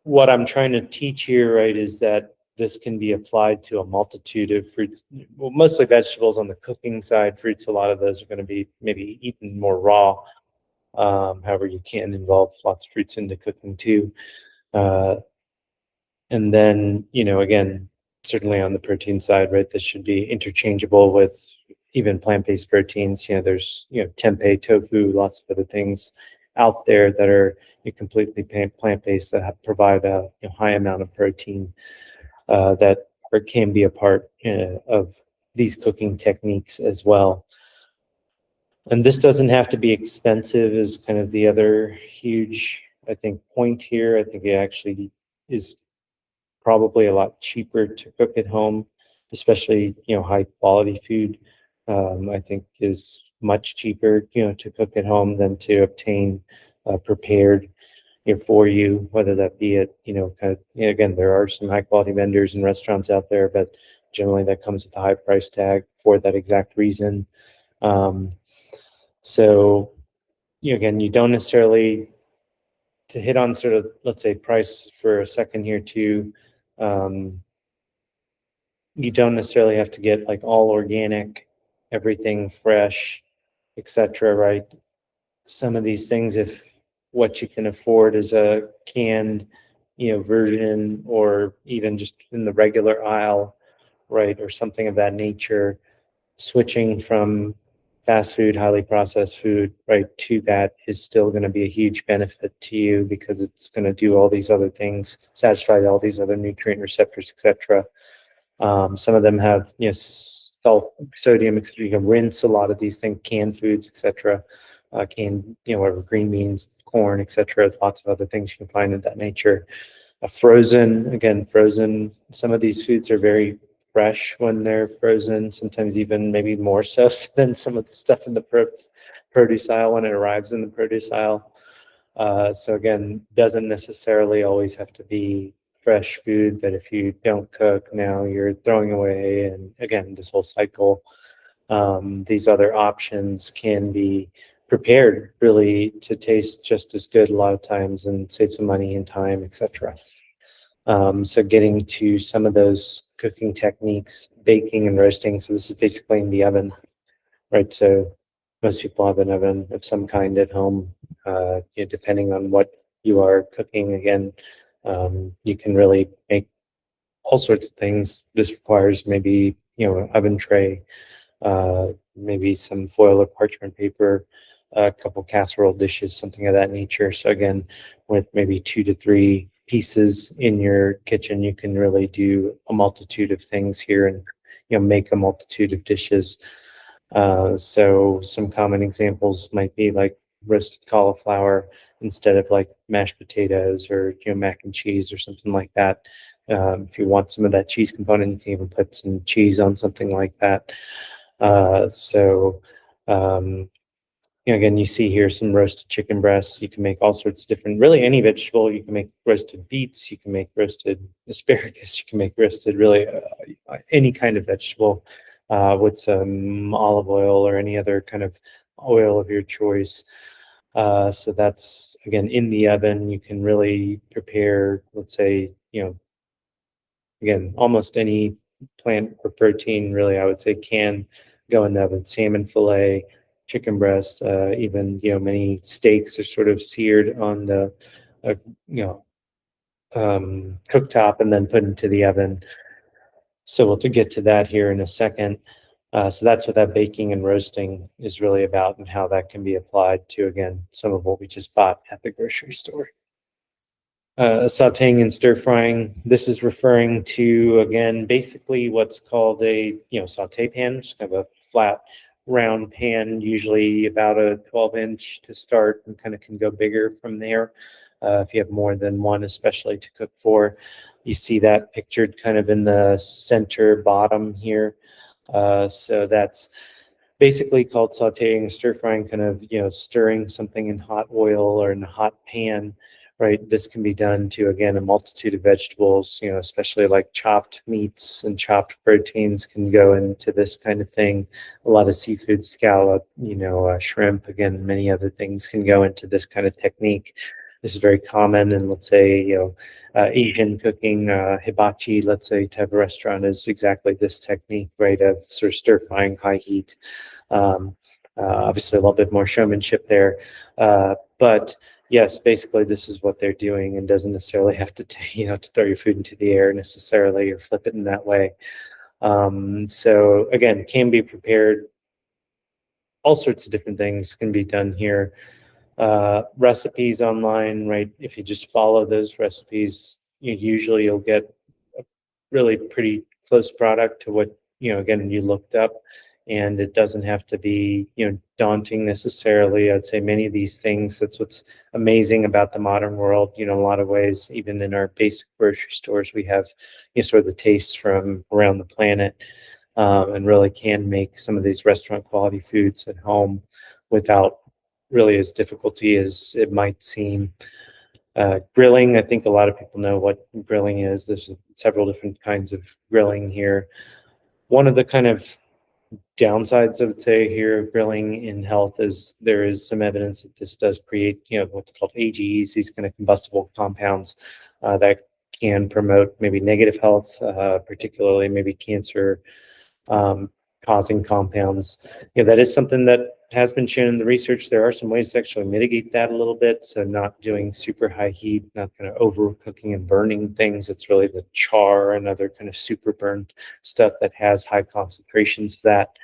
what I'm trying to teach here, right, is that this can be applied to a multitude of fruits, well, mostly vegetables on the cooking side. Fruits, a lot of those are going to be maybe eaten more raw. However, you can involve lots of fruits into cooking too. And then, again, certainly on the protein side, right, this should be interchangeable with even plant-based proteins. There's, tempeh, tofu, lots of other things out there that are completely plant-based that provide a high amount of protein that can be a part of these cooking techniques as well. And this doesn't have to be expensive is kind of the other huge, I think, point here. I think it actually is probably a lot cheaper to cook at home, especially, high quality food. I think is much cheaper, to cook at home than to obtain prepared for you, whether that be at, kind of, again, there are some high quality vendors and restaurants out there, but generally that comes with a high price tag for that exact reason. So, again, you don't necessarily, to hit on sort of, let's say, price for a second here too, you don't necessarily have to get like all organic, everything fresh, etc., right? Some of these things, if what you can afford is a canned, version, or even just in the regular aisle, right, or something of that nature, switching from fast food, highly processed food, right, to that is still going to be a huge benefit to you because it's going to do all these other things, satisfy all these other nutrient receptors, etc. Some of them have, salt, sodium, etc. You can rinse a lot of these things, canned foods, etc. Canned, whatever, green beans, corn, etc. Lots of other things you can find of that nature. Frozen. Some of these foods are very fresh when they're frozen. Sometimes even maybe more so than some of the stuff in the produce aisle when it arrives in the produce aisle. So again, doesn't necessarily always have to be fresh food that if you don't cook now you're throwing away. And again, this whole cycle, these other options can be prepared really to taste just as good a lot of times and save some money and time, etc. So getting to some of those cooking techniques, baking and roasting. So this is basically in the oven, right? So most people have an oven of some kind at home. Depending on what you are cooking, again, you can really make all sorts of things. This requires maybe an oven tray, maybe some foil or parchment paper, a couple casserole dishes, something of that nature. So again, with maybe 2 to 3 pieces in your kitchen, you can really do a multitude of things here and make a multitude of dishes. So some common examples might be like roasted cauliflower instead of like mashed potatoes or mac and cheese or something like that. If you want some of that cheese component, you can even put some cheese on something like that. So again, you see here some roasted chicken breasts. You can make all sorts of different, really any vegetable. You can make roasted beets. You can make roasted asparagus. You can make roasted really any kind of vegetable with some olive oil or any other kind of oil of your choice. So that's, again, in the oven. You can really prepare, let's say, again, almost any plant or protein, really, I would say, can go in the oven. Salmon fillet, chicken breast, even, many steaks are sort of seared on the, uh, you know, cooktop and then put into the oven. So we'll to get to that here in a second. So that's what that baking and roasting is really about and how that can be applied to, again, some of what we just bought at the grocery store. Sauteing and stir frying. This is referring to, again, basically what's called a saute pan, just kind of a flat round pan, usually about a 12-inch to start, and kind of can go bigger from there if you have more than one, especially to cook for. You see that pictured kind of in the center bottom here. So that's basically called sauteing and stir frying, kind of stirring something in hot oil or in a hot pan, right? This can be done to, again, a multitude of vegetables, especially like chopped meats and chopped proteins can go into this kind of thing. A lot of seafood, scallop, shrimp, again, many other things can go into this kind of technique. This is very common in, let's say, Asian cooking, hibachi, let's say, type of restaurant is exactly this technique, right, of sort of stir frying, high heat. Obviously, a little bit more showmanship there, but yes, basically, this is what they're doing, and doesn't necessarily have to, to throw your food into the air necessarily or flip it in that way. So again, can be prepared. All sorts of different things can be done here. Recipes online, right? If you just follow those recipes, usually you'll get a really pretty close product to what, again, you looked up, and it doesn't have to be, daunting necessarily. I'd say many of these things, that's what's amazing about the modern world. In a lot of ways, even in our basic grocery stores, we have, sort of the tastes from around the planet, and really can make some of these restaurant quality foods at home without really as difficulty as it might seem. Grilling, I think a lot of people know what grilling is. There's several different kinds of grilling here. One of the kind of downsides, I would say, here of grilling in health is there is some evidence that this does create, what's called AGEs, these kind of combustible compounds that can promote maybe negative health, particularly maybe cancer um, causing compounds. That is something that has been shown in the research. There are some ways to actually mitigate that a little bit. So not doing super high heat, not kind of overcooking and burning things. It's really the char and other kind of super burned stuff that has high concentrations of that.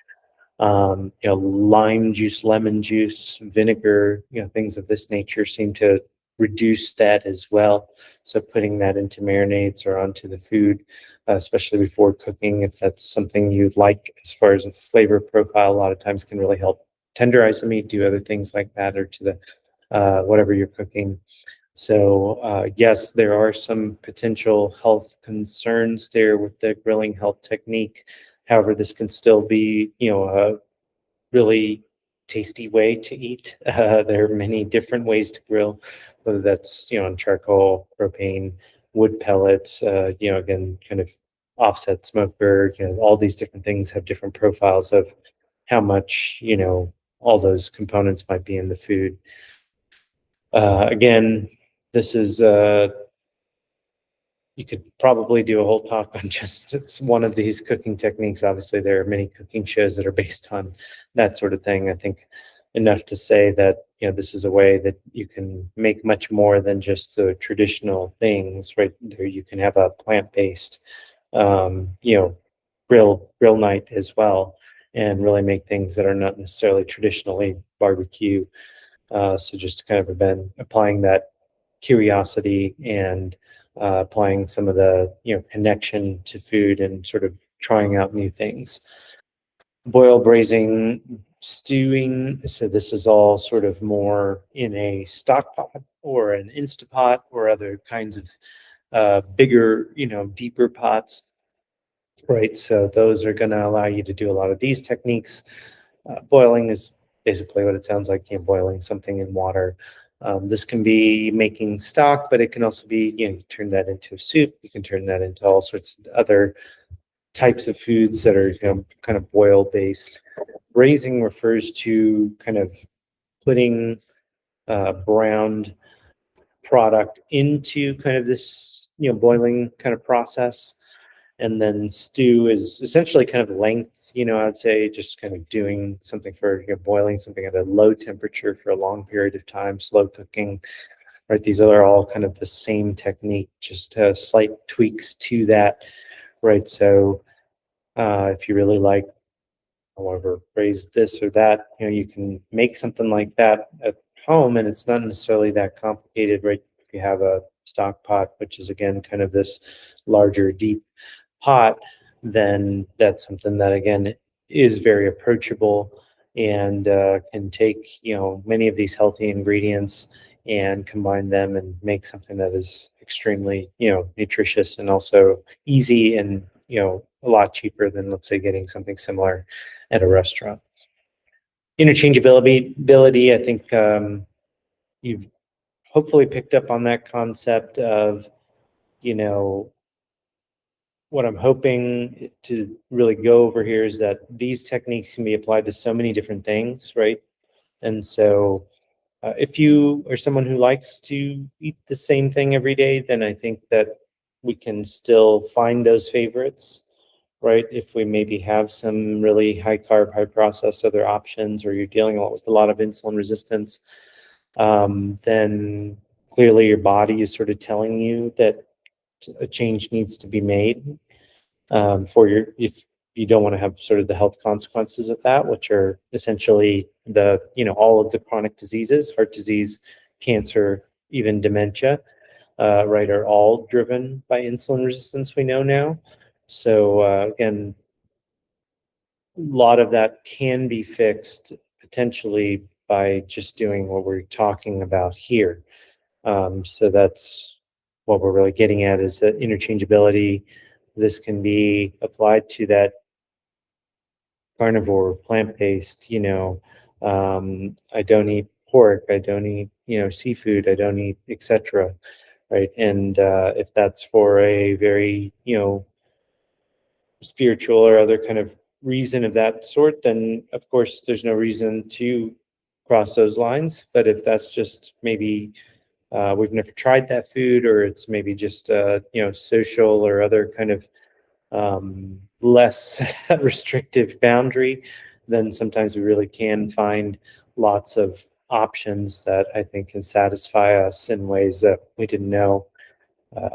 Lime juice, lemon juice, vinegar, things of this nature seem to reduce that as well. So putting that into marinades or onto the food, especially before cooking, if that's something you'd like as far as a flavor profile, a lot of times can really help tenderize the meat, do other things like that, or to the whatever you're cooking. So yes, there are some potential health concerns there with the grilling health technique. However, this can still be, a really tasty way to eat. There are many different ways to grill, whether that's, on charcoal, propane, wood pellets, again, kind of offset smoker, all these different things have different profiles of how much, all those components might be in the food. Again, this is you could probably do a whole talk on just one of these cooking techniques. Obviously, there are many cooking shows that are based on that sort of thing. I think enough to say that, this is a way that you can make much more than just the traditional things, right? There you can have a plant-based, um, you know, grill night as well, and really make things that are not necessarily traditionally barbecue. So just kind of been applying that curiosity and applying some of the, connection to food and sort of trying out new things. Boil, braising, stewing. So this is all sort of more in a stock pot or an Instapot or other kinds of bigger, deeper pots. Right. So those are going to allow you to do a lot of these techniques. Boiling is basically what it sounds like, boiling something in water. This can be making stock, but it can also be, you turn that into a soup. You can turn that into all sorts of other types of foods that are, kind of boil based. Braising refers to kind of putting browned product into kind of this, boiling kind of process. And then stew is essentially kind of length, I'd say just kind of doing something for, boiling something at a low temperature for a long period of time, slow cooking, right? These are all kind of the same technique, just slight tweaks to that, right? So if you really like, however, raise this or that, you can make something like that at home, and it's not necessarily that complicated, right? If you have a stock pot, which is again kind of this larger, deep pot, then that's something that again is very approachable and can take, many of these healthy ingredients and combine them and make something that is extremely, nutritious and also easy and, a lot cheaper than, let's say, getting something similar at a restaurant. Interchangeability, I think you've hopefully picked up on that concept of, what I'm hoping to really go over here is that these techniques can be applied to so many different things, right? And so if you are someone who likes to eat the same thing every day, then I think that we can still find those favorites, right? If we maybe have some really high carb, high processed other options, or you're dealing with a lot of insulin resistance, then clearly your body is sort of telling you that a change needs to be made for if you don't want to have sort of the health consequences of that, which are essentially the, all of the chronic diseases, heart disease, cancer, even dementia, right, are all driven by insulin resistance, we know now. So again, a lot of that can be fixed potentially by just doing what we're talking about here. So that's what we're really getting at, is that interchangeability. This can be applied to that carnivore, plant-based, I don't eat pork, I don't eat, seafood, I don't eat, etc. Right. And if that's for a very, spiritual or other kind of reason of that sort, then of course there's no reason to cross those lines. But if that's just maybe we've never tried that food, or it's maybe just social or other kind of less restrictive boundary, then sometimes we really can find lots of options that I think can satisfy us in ways that we didn't know.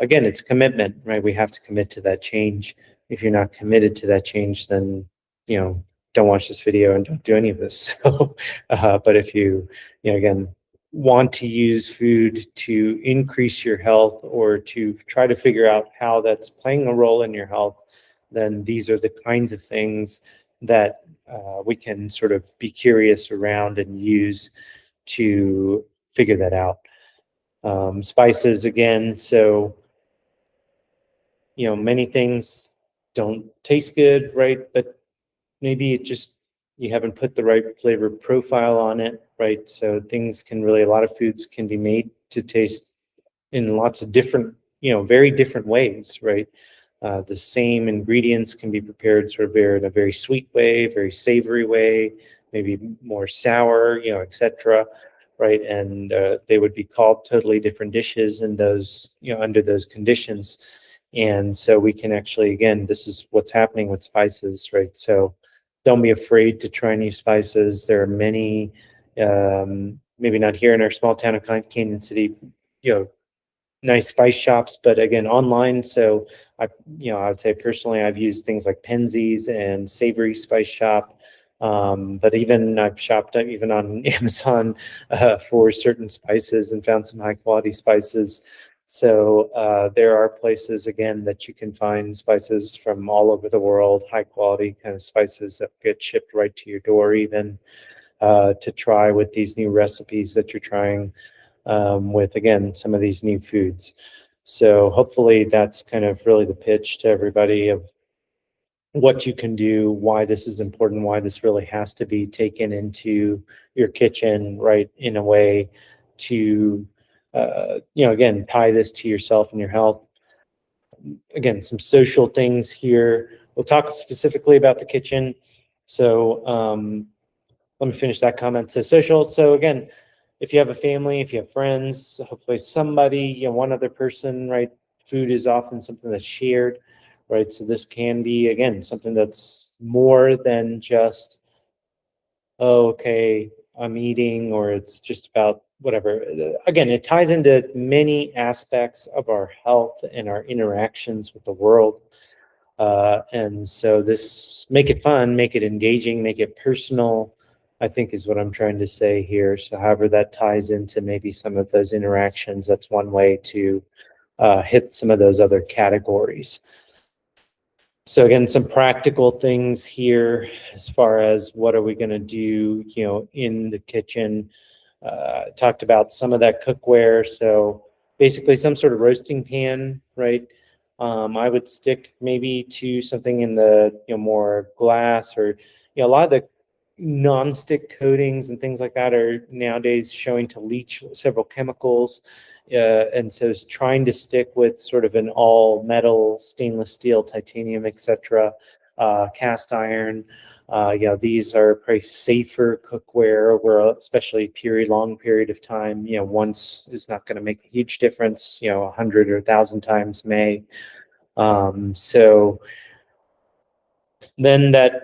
Again, it's commitment, right? We have to commit to that change. If you're not committed to that change, then, don't watch this video and don't do any of this. So, but if you, again, want to use food to increase your health or to try to figure out how that's playing a role in your health, then these are the kinds of things that we can sort of be curious around and use to figure that out. Spices again, so many things don't taste good, right? But maybe it just you haven't put the right flavor profile on it, right? So things can really, a lot of foods can be made to taste in lots of different, very different ways, right? The same ingredients can be prepared sort of in a very sweet way, very savory way, maybe more sour, etc. Right? And they would be called totally different dishes in those, under those conditions. And so we can actually, again, this is what's happening with spices, right? So don't be afraid to try new spices. There are many, maybe not here in our small town of Canyon City, nice spice shops, but again, online. So I would say personally, I've used things like Penzies and Savory Spice Shop. But even I've shopped even on Amazon for certain spices and found some high quality spices. So there are places again that you can find spices from all over the world, high quality kind of spices that get shipped right to your door, even to try with these new recipes that you're trying with, again, some of these new foods. So hopefully that's kind of really the pitch to everybody of what you can do, why this is important, why this really has to be taken into your kitchen, right, in a way to, again, tie this to yourself and your health. Again, some social things here. We'll talk specifically about the kitchen. So let me finish that comment. So social. So again, if you have a family, if you have friends, hopefully somebody, one other person, right? Food is often something that's shared, right? So this can be, again, something that's more than just, oh, okay, I'm eating, or it's just about whatever. Again, it ties into many aspects of our health and our interactions with the world. And so this, make it fun, make it engaging, make it personal, I think is what I'm trying to say here. So however that ties into maybe some of those interactions, that's one way to hit some of those other categories. So again, some practical things here as far as what are we going to do, in the kitchen. Talked about some of that cookware. So basically some sort of roasting pan, right? I would stick maybe to something in the, more glass, or, a lot of the non-stick coatings and things like that are nowadays showing to leach several chemicals. And so it's trying to stick with sort of an all metal, stainless steel, titanium, etc., cast iron. These are probably safer cookware over especially long period of time. Once is not going to make a huge difference. 100 or 1,000 times may. So then that,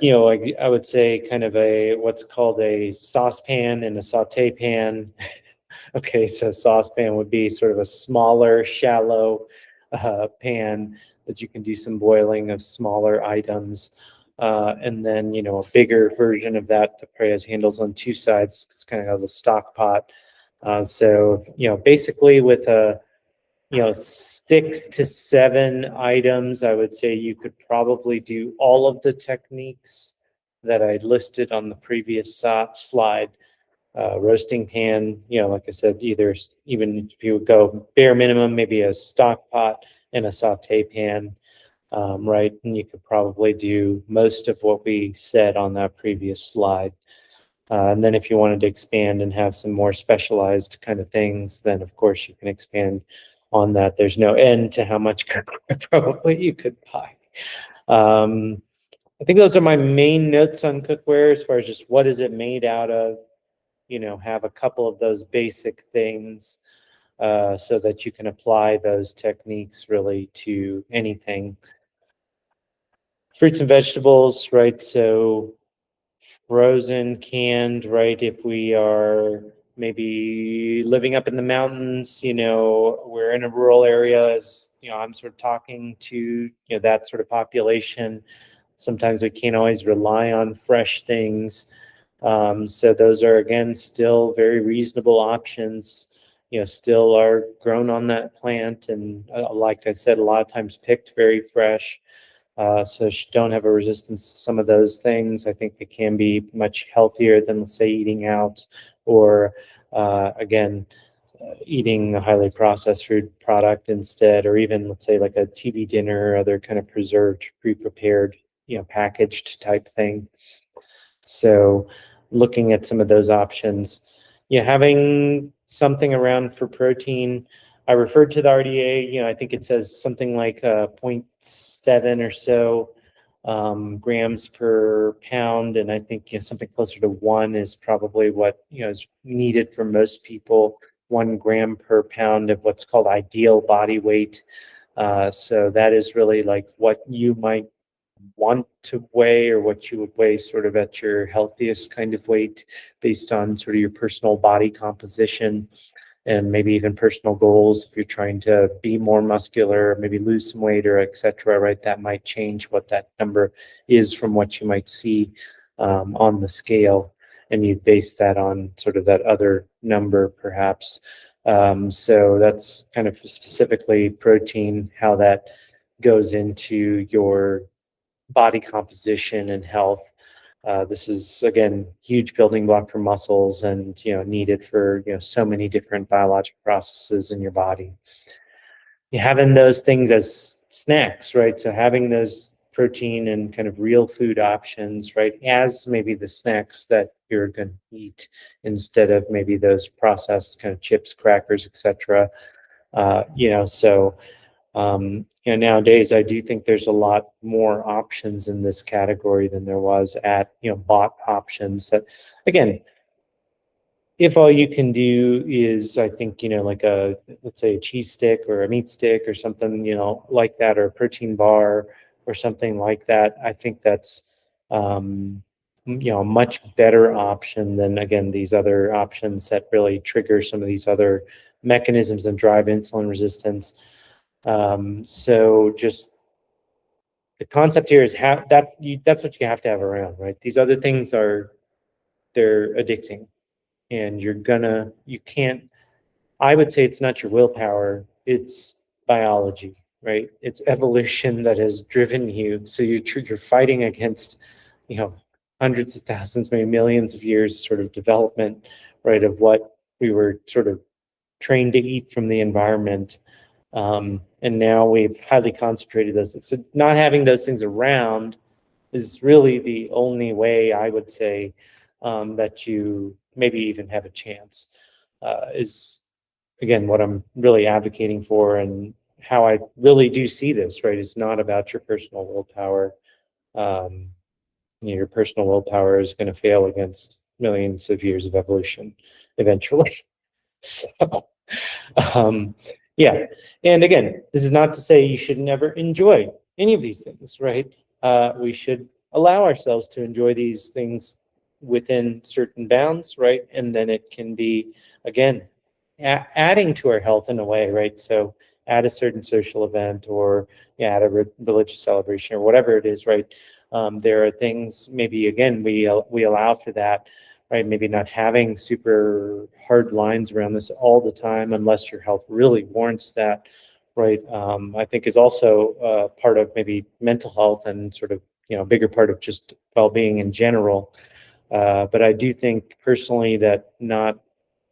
I would say kind of what's called a saucepan and a saute pan. Okay, so saucepan would be sort of a smaller, shallow pan that you can do some boiling of smaller items. And then, a bigger version of that probably has handles on two sides. It's kind of a stock pot. So, basically with a, 6 to 7 items, I would say you could probably do all of the techniques that I listed on the previous slide. Roasting pan, like I said, even if you would go bare minimum, maybe a stock pot and a saute pan, right? And you could probably do most of what we said on that previous slide. And then if you wanted to expand and have some more specialized kind of things, then of course you can expand on that. There's no end to how much cookware probably you could buy. I think those are my main notes on cookware as far as just what is it made out of, have a couple of those basic things so that you can apply those techniques really to anything. Fruits and vegetables, right? So frozen, canned, right? If we are maybe living up in the mountains, we're in a rural area, as I'm sort of talking to, that sort of population. Sometimes we can't always rely on fresh things. So those are, again, still very reasonable options, still are grown on that plant. And like I said, a lot of times picked very fresh. So don't have a resistance to some of those things. I think they can be much healthier than, let's say, eating out, or again, eating a highly processed food product instead, or even, let's say, like a TV dinner or other kind of preserved, pre-prepared, packaged type thing. So looking at some of those options, having something around for protein. I referred to the RDA, I think it says something like 0.7 or so grams per pound. And I think something closer to 1 is probably what is needed for most people. 1 gram per pound of what's called ideal body weight. So that is really like what you might want to weigh, or what you would weigh sort of at your healthiest kind of weight based on sort of your personal body composition and maybe even personal goals. If you're trying to be more muscular, maybe lose some weight, or et cetera, right? That might change what that number is from what you might see on the scale. And you base that on sort of that other number, perhaps. So that's kind of specifically protein, how that goes into your body composition and health. This is, again, huge building block for muscles, and needed for so many different biologic processes in your body. You having those things as snacks, right? So having those protein and kind of real food options, right, as maybe the snacks that you're going to eat, instead of maybe those processed kind of chips, crackers, etc. So nowadays, I do think there's a lot more options in this category than there was at, bought options that, again, if all you can do is, I think, like let's say a cheese stick or a meat stick or something, like that, or a protein bar or something like that, I think that's, a much better option than, again, these other options that really trigger some of these other mechanisms and drive insulin resistance. So just the concept here is that's what you have to have around, right? These other things they're addicting, and you can't, I would say it's not your willpower, it's biology, right? It's evolution that has driven you. So you're fighting against, hundreds of thousands, maybe millions of years sort of development, right? Of what we were sort of trained to eat from the environment. And now we've highly concentrated those things. So not having those things around is really the only way, I would say, that you maybe even have a chance, is, again, what I'm really advocating for, and how I really do see this, right? It's not about your personal willpower. Your personal willpower is going to fail against millions of years of evolution eventually. So, um, yeah. And again, this is not to say you should never enjoy any of these things, right? We should allow ourselves to enjoy these things within certain bounds, right? And then it can be, again, adding to our health in a way, right? So at a certain social event, or at a religious celebration, or whatever it is, right? There are things, maybe, again, we allow for that, right? Maybe not having super hard lines around this all the time, unless your health really warrants that, right? I think is also part of maybe mental health, and sort of, a bigger part of just well-being in general. But I do think personally that not,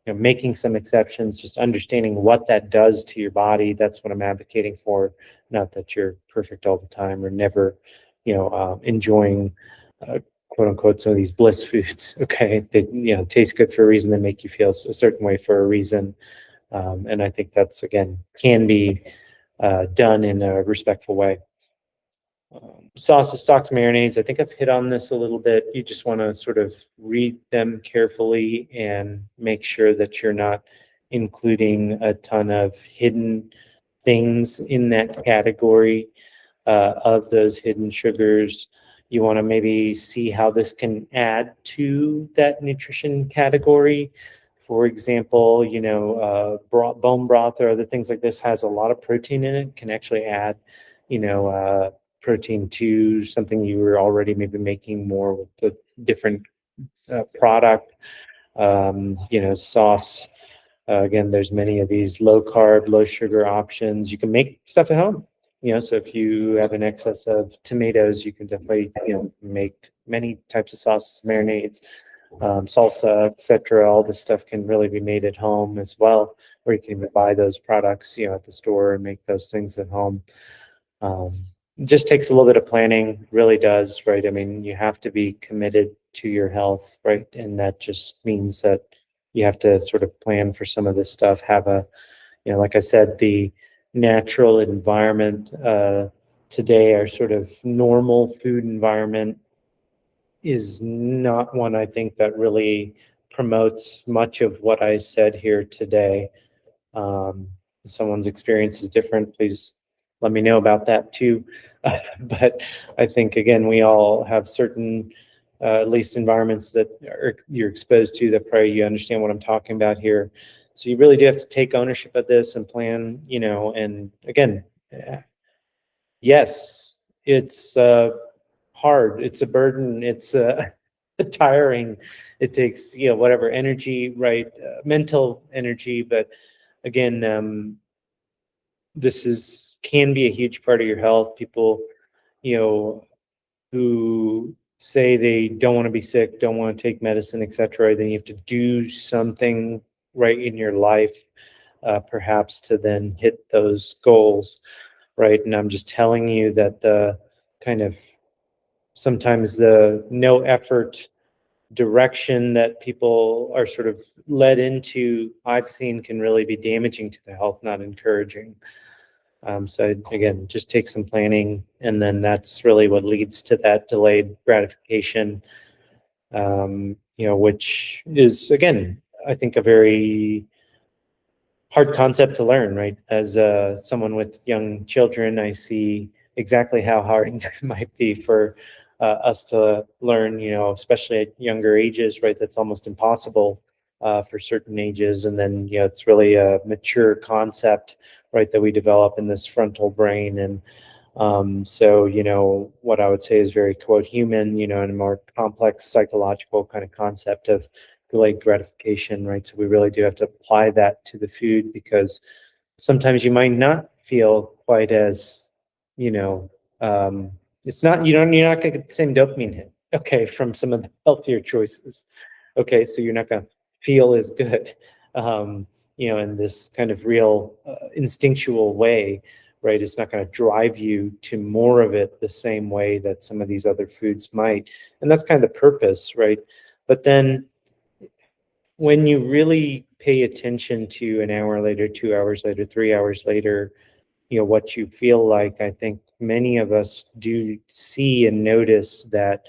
making some exceptions, just understanding what that does to your body, that's what I'm advocating for. Not that you're perfect all the time, or never, enjoying, quote unquote, some of these bliss foods. Okay, they taste good for a reason. They make you feel a certain way for a reason, and I think that's, again, can be done in a respectful way. Sauces, stocks, marinades, I think I've hit on this a little bit. You just want to sort of read them carefully and make sure that you're not including a ton of hidden things in that category of those hidden sugars. You want to maybe see how this can add to that nutrition category. For example, bone broth or other things like this has a lot of protein in it, can actually add, protein to something you were already maybe making more with the different product. Sauce. Again, there's many of these low carb, low sugar options. You can make stuff at home. So if you have an excess of tomatoes, you can definitely, make many types of sauces, marinades, salsa, etc. All this stuff can really be made at home as well, or you can even buy those products, at the store, and make those things at home. It just takes a little bit of planning, really does, right? I mean, you have to be committed to your health, right? And that just means that you have to sort of plan for some of this stuff, have a, like I said, the natural environment today, our sort of normal food environment is not one I think that really promotes much of what I said here today. If someone's experience is different, please let me know about that too. But I think, again, we all have certain, at least environments that you're exposed to that probably you understand what I'm talking about here. So you really do have to take ownership of this and plan, and again, yes, it's hard. It's a burden. It's tiring. It takes, whatever energy, right? Mental energy. But again, this can be a huge part of your health. People, you know, who say they don't want to be sick, don't want to take medicine, etc. Then you have to do something right in your life, perhaps to then hit those goals, right? And I'm just telling you that the kind of sometimes the no effort direction that people are sort of led into, I've seen can really be damaging to the health, not encouraging. So again, just take some planning, and then that's really what leads to that delayed gratification, which is, again, I think a very hard concept to learn, right? As someone with young children, I see exactly how hard it might be for us to learn, especially at younger ages, right? That's almost impossible for certain ages. And then, it's really a mature concept, right, that we develop in this frontal brain. And so, what I would say is very, quote, human, and a more complex psychological kind of concept of delayed gratification, right? So we really do have to apply that to the food, because sometimes you might not feel quite as, it's not, you're not going to get the same dopamine hit, okay, from some of the healthier choices. Okay, so you're not going to feel as good, in this kind of real instinctual way, right? It's not going to drive you to more of it the same way that some of these other foods might. And that's kind of the purpose, right? But then when you really pay attention to an hour later, 2 hours later, 3 hours later, what you feel like, I think many of us do see and notice that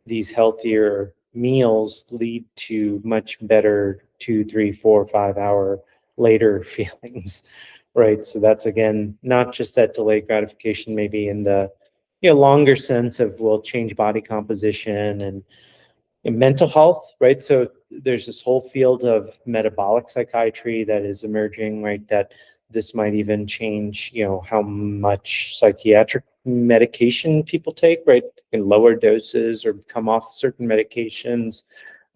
these healthier meals lead to much better 2, 3, 4, 5 hour later feelings, right? So that's, again, not just that delayed gratification, maybe in the longer sense of, will change body composition and mental health, right? So there's this whole field of metabolic psychiatry that is emerging, right? That this might even change, how much psychiatric medication people take, right? In lower doses or come off certain medications,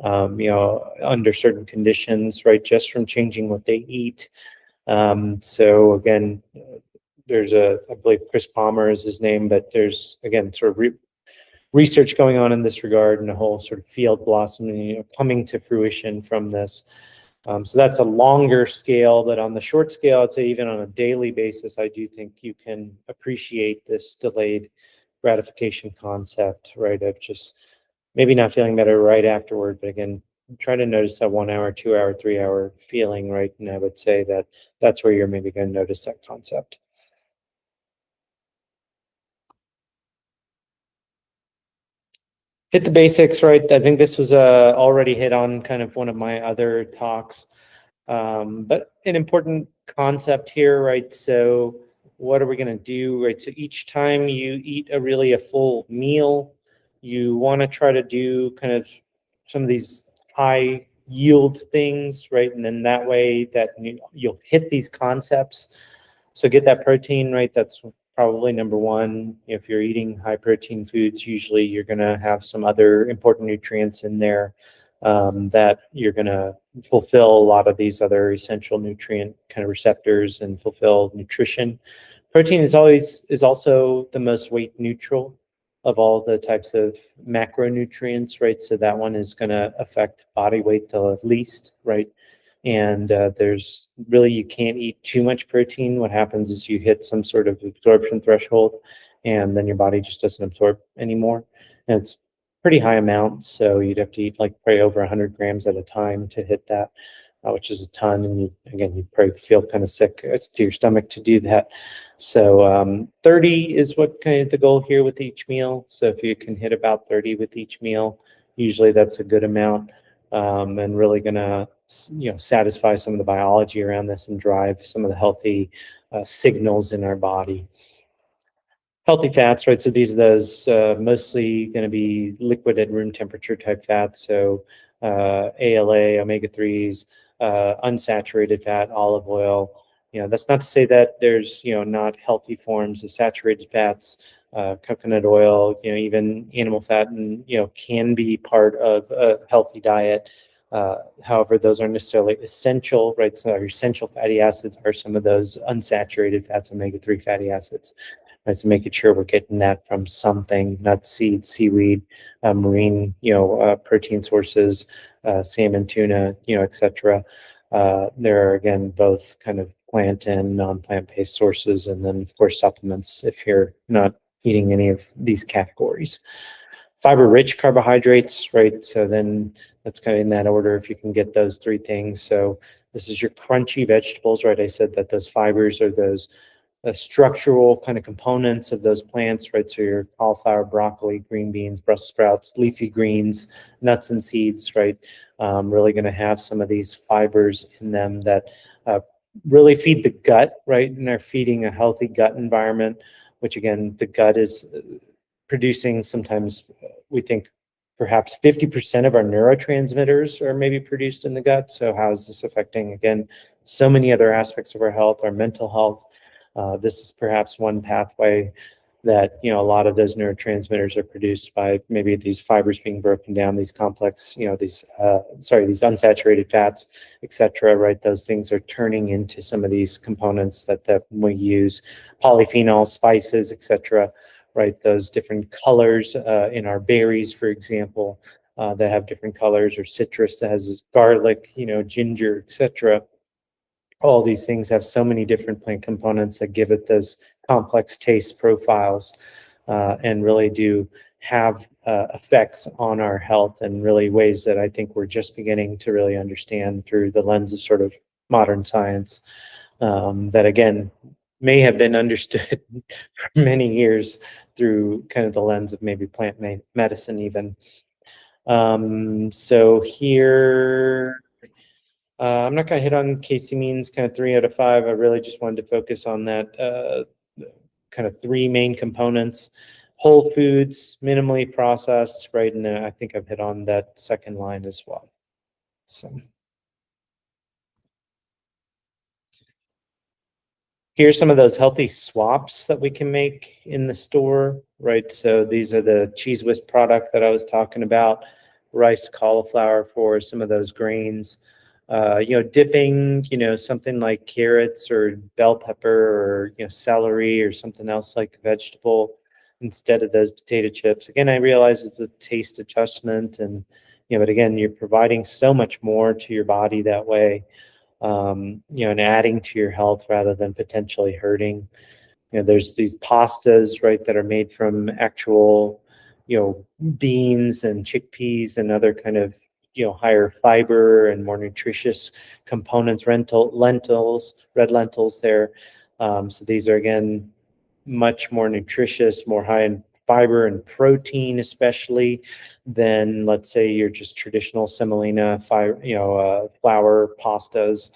under certain conditions, right? Just from changing what they eat. So again, there's I believe Chris Palmer is his name, but there's, again, sort of research going on in this regard, and a whole sort of field blossoming, coming to fruition from this. So that's a longer scale, but on the short scale, I'd say even on a daily basis, I do think you can appreciate this delayed gratification concept, right? Of just maybe not feeling better right afterward, but again, try to notice that 1 hour, 2 hour, 3 hour feeling, right? And I would say that that's where you're maybe going to notice that concept. Hit the basics, right? I think this was already hit on kind of one of my other talks, but an important concept here, right? So what are we going to do, right? So each time you eat a full meal, you want to try to do kind of some of these high yield things, right? And then that way that you'll hit these concepts. So get that protein, right? That's probably number one. If you're eating high protein foods, usually you're going to have some other important nutrients in there that you're going to fulfill a lot of these other essential nutrient kind of receptors and fulfill nutrition. Protein is also the most weight neutral of all the types of macronutrients, right? So that one is going to affect body weight the least, right? And there's really, you can't eat too much protein. What happens is you hit some sort of absorption threshold, and then your body just doesn't absorb anymore. And it's pretty high amount, so you'd have to eat like probably over 100 grams at a time to hit that, which is a ton. And you'd probably feel kind of sick to your stomach to do that. So 30 is what kind of the goal here with each meal. So if you can hit about 30 with each meal, usually that's a good amount, and really gonna satisfy some of the biology around this and drive some of the healthy signals in our body. Healthy fats, right? So these are those mostly going to be liquid at room temperature type fats. So ALA, omega-3s, unsaturated fat, olive oil. That's not to say that there's, not healthy forms of saturated fats, coconut oil, even animal fat, and, can be part of a healthy diet. However, those aren't necessarily essential, right? So our essential fatty acids are some of those unsaturated fats, omega-3 fatty acids. Right, so making sure we're getting that from something, nuts, seeds, seaweed, marine, protein sources, salmon, tuna, etc. There are, again, both kind of plant and non-plant-based sources, and then, of course, supplements if you're not eating any of these categories. Fiber-rich carbohydrates, right? So then that's kind of in that order if you can get those three things. So this is your crunchy vegetables, right? I said that those fibers are those structural kind of components of those plants, right? So your cauliflower, broccoli, green beans, Brussels sprouts, leafy greens, nuts and seeds, right? Really going to have some of these fibers in them that really feed the gut, right? And they're feeding a healthy gut environment, which again, the gut is producing sometimes, we think perhaps 50% of our neurotransmitters are maybe produced in the gut. So how is this affecting, again, so many other aspects of our health, our mental health? This is perhaps one pathway that, a lot of those neurotransmitters are produced by maybe these fibers being broken down, these complex, these unsaturated fats, et cetera, right? Those things are turning into some of these components that we use, polyphenols, spices, et cetera, right? Those different colors in our berries, for example, that have different colors, or citrus that has garlic, ginger, et cetera. All these things have so many different plant components that give it those complex taste profiles, and really do have effects on our health in really ways that I think we're just beginning to really understand through the lens of sort of modern science, that again may have been understood for many years through kind of the lens of maybe plant medicine even. So here, I'm not going to hit on caseamines kind of 3 out of 5. I really just wanted to focus on that kind of 3 main components: whole foods, minimally processed, right? And I think I've hit on that second line as well. So here's some of those healthy swaps that we can make in the store, right? So these are the Cheese Whiz product that I was talking about, rice, cauliflower for some of those grains. Dipping, something like carrots or bell pepper or, celery or something else like a vegetable instead of those potato chips. Again, I realize it's a taste adjustment, and, but again, you're providing so much more to your body that way, and adding to your health rather than potentially hurting. There's these pastas, right, that are made from actual, beans and chickpeas and other kind of, higher fiber and more nutritious components, lentils, red lentils there. So these are, again, much more nutritious, more high in fiber and protein, especially than, let's say, your just traditional semolina flour pastas,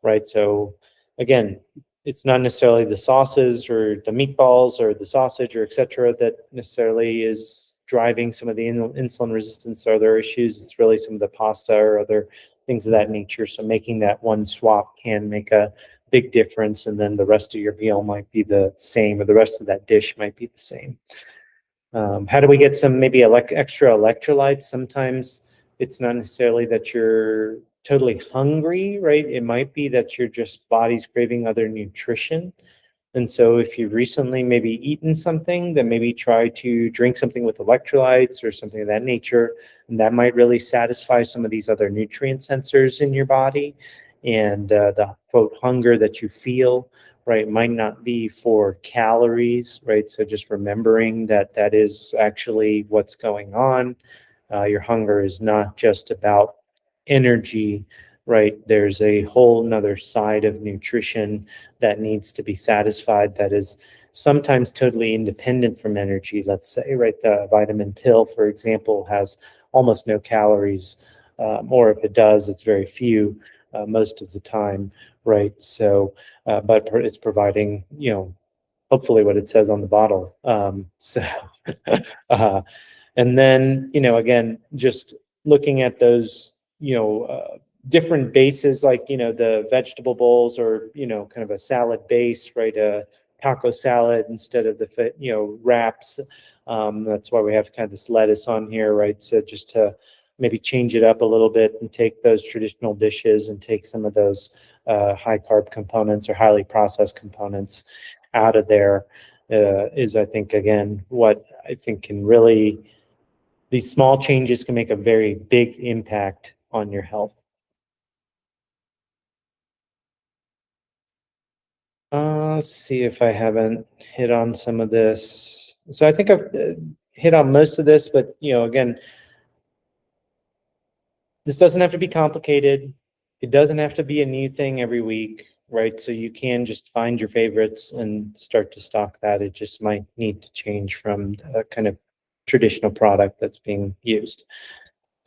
right? So again, it's not necessarily the sauces or the meatballs or the sausage or et cetera that necessarily is driving some of the insulin resistance or other issues. It's really some of the pasta or other things of that nature. So making that one swap can make a big difference, and then the rest of your meal might be the same, or the rest of that dish might be the same. How do we get some maybe extra electrolytes? Sometimes it's not necessarily that you're totally hungry, right? It might be that your just body's craving other nutrition. And so if you've recently maybe eaten something, then maybe try to drink something with electrolytes or something of that nature. And that might really satisfy some of these other nutrient sensors in your body, and the quote hunger that you feel, right? Might not be for calories, right? So just remembering that that is actually what's going on. Your hunger is not just about energy, right? There's a whole nother side of nutrition that needs to be satisfied that is sometimes totally independent from energy, let's say, right? The vitamin pill, for example, has almost no calories, or if it does, it's very few most of the time, right? So, but it's providing, hopefully what it says on the bottle. Uh, and then, again, just looking at those, different bases, like, the vegetable bowls or, kind of a salad base, right? A taco salad instead of the, wraps. That's why we have kind of this lettuce on here, right? So just to maybe change it up a little bit and take those traditional dishes and take some of those high carb components or highly processed components out of there, is, I think, again, what I think can really, these small changes can make a very big impact on your health. Let's see if I haven't hit on some of this. So I think I've hit on most of this, but again, this doesn't have to be complicated. It doesn't have to be a new thing every week, right? So you can just find your favorites and start to stock that. It just might need to change from the kind of traditional product that's being used.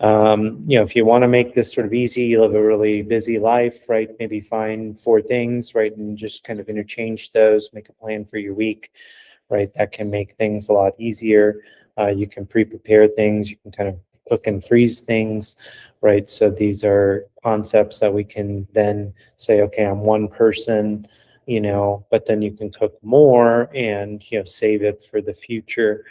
If you want to make this sort of easy, you live a really busy life, right? Maybe find four things, right? And just kind of interchange those, make a plan for your week, right? That can make things a lot easier. You can pre-prepare things, you can kind of cook and freeze things, right? So these are concepts that we can then say, okay, I'm one person, but then you can cook more and, save it for the future,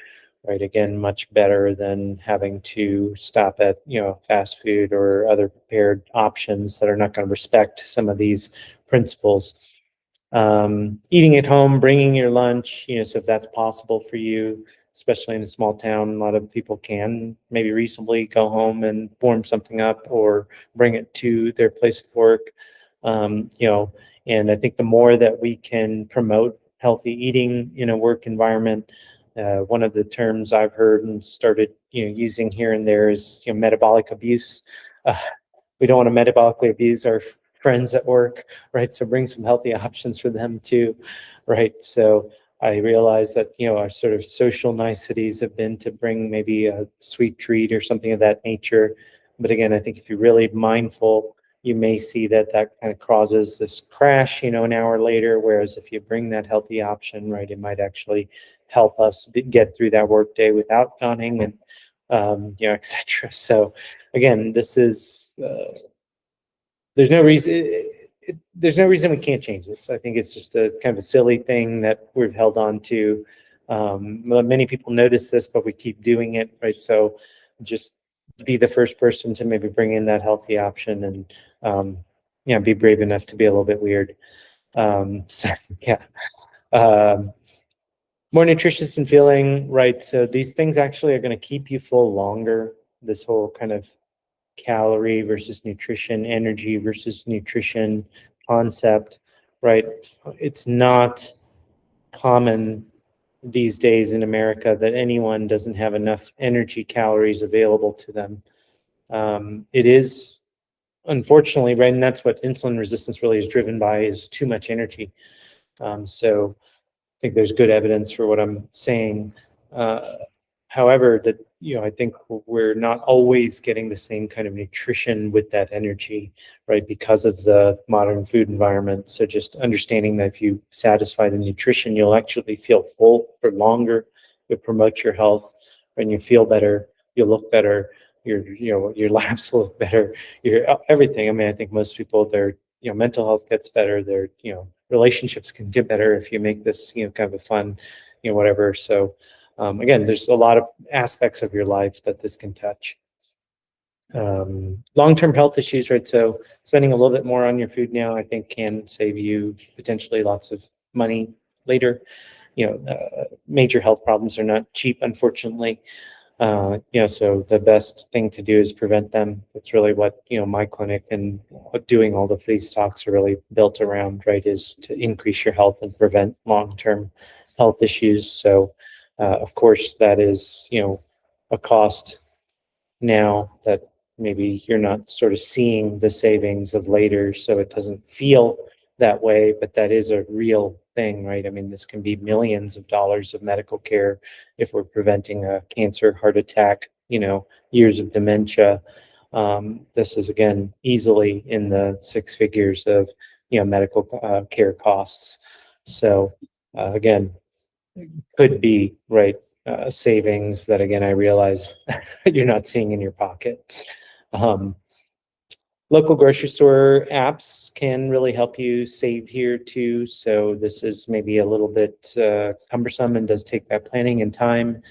right? Again, much better than having to stop at, fast food or other prepared options that are not going to respect some of these principles. Eating at home, bringing your lunch, so if that's possible for you, especially in a small town, a lot of people can maybe reasonably go home and warm something up or bring it to their place of work. And I think the more that we can promote healthy eating in a work environment, one of the terms I've heard and started, using here and there is, metabolic abuse. Uh, we don't want to metabolically abuse our friends at work, right? So bring some healthy options for them too, right? So I realize that, our sort of social niceties have been to bring maybe a sweet treat or something of that nature. But again, I think if you're really mindful, you may see that that kind of causes this crash, an hour later. Whereas if you bring that healthy option, right, it might actually help us get through that workday without yawning and, et cetera. So again, this is, there's no reason, there's no reason we can't change this. I think it's just a kind of a silly thing that we've held on to. Many people notice this, but we keep doing it, right? So just be the first person to maybe bring in that healthy option and, be brave enough to be a little bit weird. So yeah. More nutritious and feeling, right? So these things actually are going to keep you full longer. This whole kind of calorie versus nutrition, energy versus nutrition concept, right? It's not common these days in America that anyone doesn't have enough energy calories available to them. It is, unfortunately, right, and that's what insulin resistance really is driven by, is too much energy. So I think there's good evidence for what I'm saying. However, that, I think we're not always getting the same kind of nutrition with that energy, right? Because of the modern food environment. So just understanding that if you satisfy the nutrition, you'll actually feel full for longer. You'll promote your health, and you feel better. You'll look better. Your labs will look better. Your everything. I mean, I think most people, their mental health gets better. Their relationships can get better if you make this kind of a fun, whatever. So again, there's a lot of aspects of your life that this can touch. Long-term health issues, right? So spending a little bit more on your food now, I think, can save you potentially lots of money later. Major health problems are not cheap, unfortunately. So the best thing to do is prevent them. That's really what, my clinic and what doing all of these talks are really built around, right? Is to increase your health and prevent long-term health issues. So, of course, that is, a cost now that maybe you're not sort of seeing the savings of later, so it doesn't feel that way, but that is a real thing, right? I mean, this can be millions of dollars of medical care if we're preventing a cancer, heart attack, years of dementia. This is again easily in the six figures of medical care costs. So again, could be, right, savings that again, I realize you're not seeing in your pocket. Um, Local grocery store apps can really help you save here too. So this is maybe a little bit cumbersome and does take that planning and time.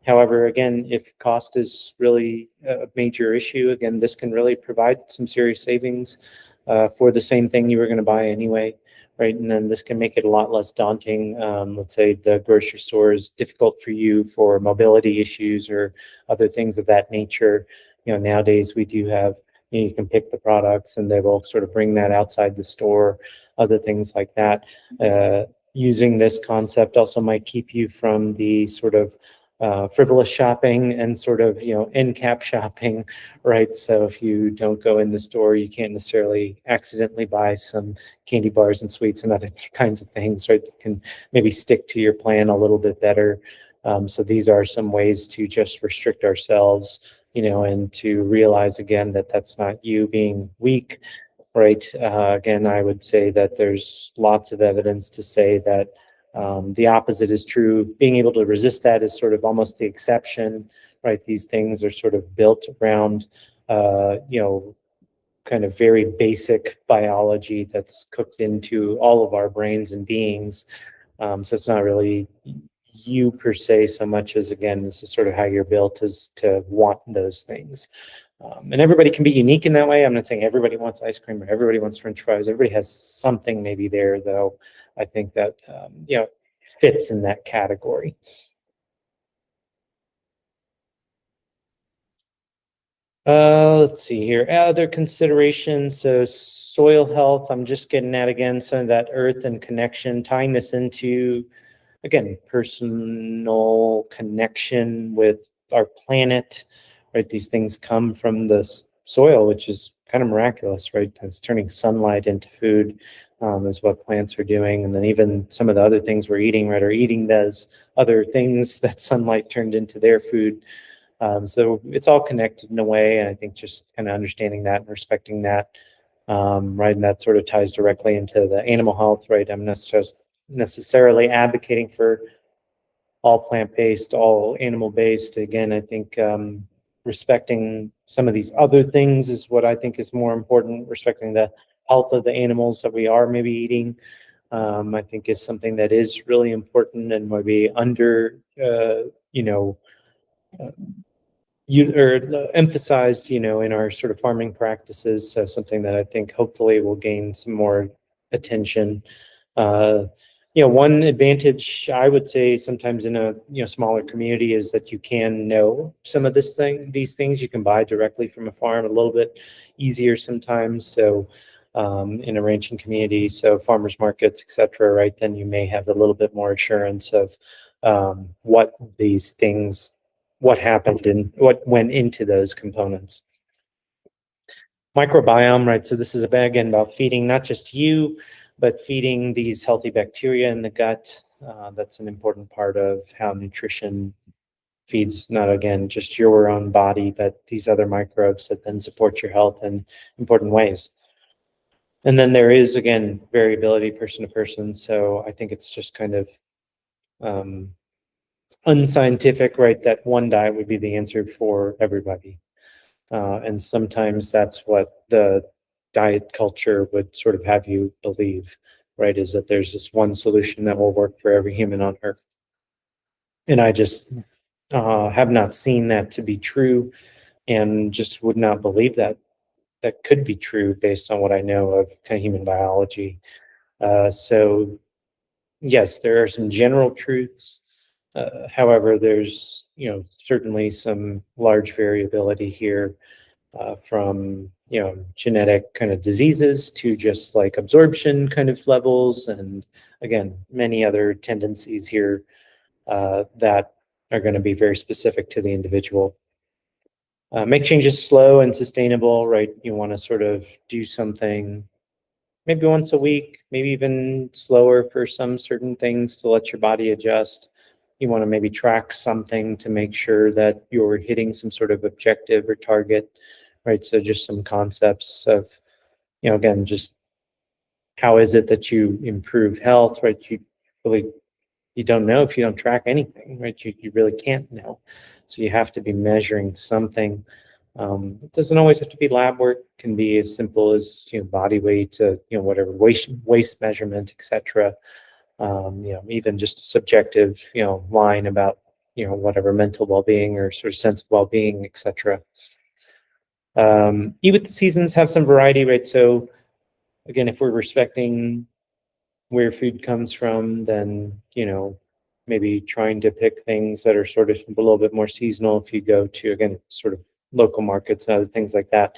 However, again, if cost is really a major issue, again, this can really provide some serious savings for the same thing you were going to buy anyway, right? And then this can make it a lot less daunting. Let's say the grocery store is difficult for you for mobility issues or other things of that nature. Nowadays we do have, you can pick the products and they will sort of bring that outside the store, other things like that. Using this concept also might keep you from the sort of frivolous shopping and sort of, end cap shopping, right? So if you don't go in the store, you can't necessarily accidentally buy some candy bars and sweets and other kinds of things, right? You can maybe stick to your plan a little bit better. So these are some ways to just restrict ourselves, and to realize again that that's not you being weak, right? Again, I would say that there's lots of evidence to say that the opposite is true. Being able to resist that is sort of almost the exception, right? These things are sort of built around, kind of very basic biology that's cooked into all of our brains and beings. So it's not really you per se so much as, again, this is sort of how you're built, is to want those things. And everybody can be unique in that way. I'm not saying everybody wants ice cream or everybody wants French fries. Everybody has something maybe there, though. I think that, fits in that category. Let's see here. Other considerations. So soil health, I'm just getting at again, some of that earth and connection, tying this into, again, personal connection with our planet, right? These things come from the soil, which is kind of miraculous, right? It's turning sunlight into food, is what plants are doing. And then even some of the other things we're eating, right, are eating those other things that sunlight turned into their food. So it's all connected in a way. And I think just kind of understanding that and respecting that, right? And that sort of ties directly into the animal health, right? I'm not necessarily advocating for all plant-based, all animal-based. Again, I think respecting some of these other things is what I think is more important. Respecting the health of the animals that we are maybe eating, I think is something that is really important and maybe under, you or emphasized, in our sort of farming practices. So something that I think hopefully will gain some more attention. Uh, one advantage I would say sometimes in a smaller community is that you can know some of these things. You can buy directly from a farm a little bit easier sometimes. So in a ranching community, so farmers markets, etc., right? Then you may have a little bit more assurance of what these things, what happened and what went into those components. Microbiome, right? So this is again about feeding not just you, but feeding these healthy bacteria in the gut. That's an important part of how nutrition feeds not, again, just your own body, but these other microbes that then support your health in important ways. And then there is, again, variability person to person. So I think it's just kind of unscientific, right? That one diet would be the answer for everybody. And sometimes that's what the diet culture would sort of have you believe, right? Is that there's this one solution that will work for every human on earth. And I just have not seen that to be true, and just would not believe that that could be true based on what I know of kind of human biology. So yes, there are some general truths However, there's, certainly some large variability here, from, genetic kind of diseases to just like absorption kind of levels. And again, many other tendencies here, that are going to be very specific to the individual. Make changes slow and sustainable, right? You want to sort of do something maybe once a week, maybe even slower for some certain things to let your body adjust. You want to maybe track something to make sure that you're hitting some sort of objective or target, right? So just some concepts of, again, just how is it that you improve health, right? You don't know if you don't track anything, right? You really can't know. So you have to be measuring something. It doesn't always have to be lab work. It can be as simple as, body weight to, whatever waist measurement, etc. Even just a subjective, line about, whatever mental well-being or sort of sense of well-being, etc. Eat with the seasons, have some variety, right? So again, if we're respecting where food comes from, then, maybe trying to pick things that are sort of a little bit more seasonal. If you go to, again, sort of local markets and other things like that,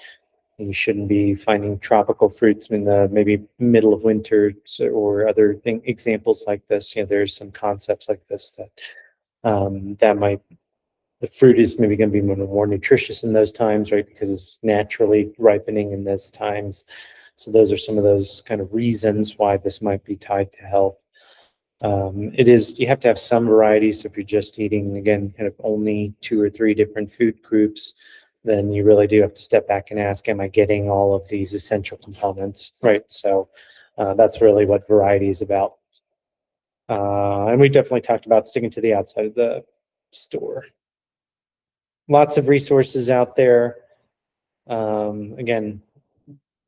you shouldn't be finding tropical fruits in the maybe middle of winter or other examples like this. There's some concepts like this that, the fruit is maybe going to be more nutritious in those times, right? Because it's naturally ripening in those times. So those are some of those kind of reasons why this might be tied to health. You have to have some variety. So if you're just eating, again, kind of only 2 or 3 different food groups, then you really do have to step back and ask, am I getting all of these essential components, right? So that's really what variety is about. And we definitely talked about sticking to the outside of the store. Lots of resources out there. Again,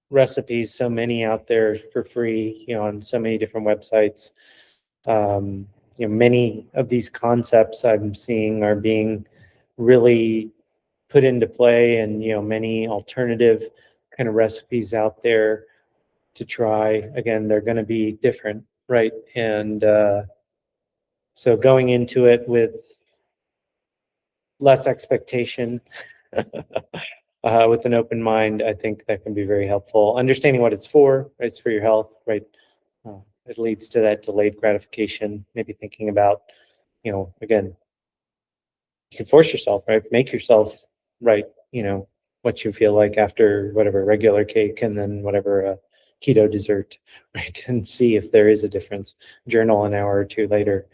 recipes, so many out there for free, on so many different websites. Many of these concepts I'm seeing are being really put into play, and many alternative kind of recipes out there to try. Again, they're going to be different, right? And so going into it with less expectation, with an open mind, I think that can be very helpful. Understanding what it's for, right? It's for your health, right? It leads to that delayed gratification. Maybe thinking about, again, you can force yourself, right? Make yourself, right? What you feel like after whatever regular cake and then whatever keto dessert, right? And see if there is a difference. Journal an hour or 2 later.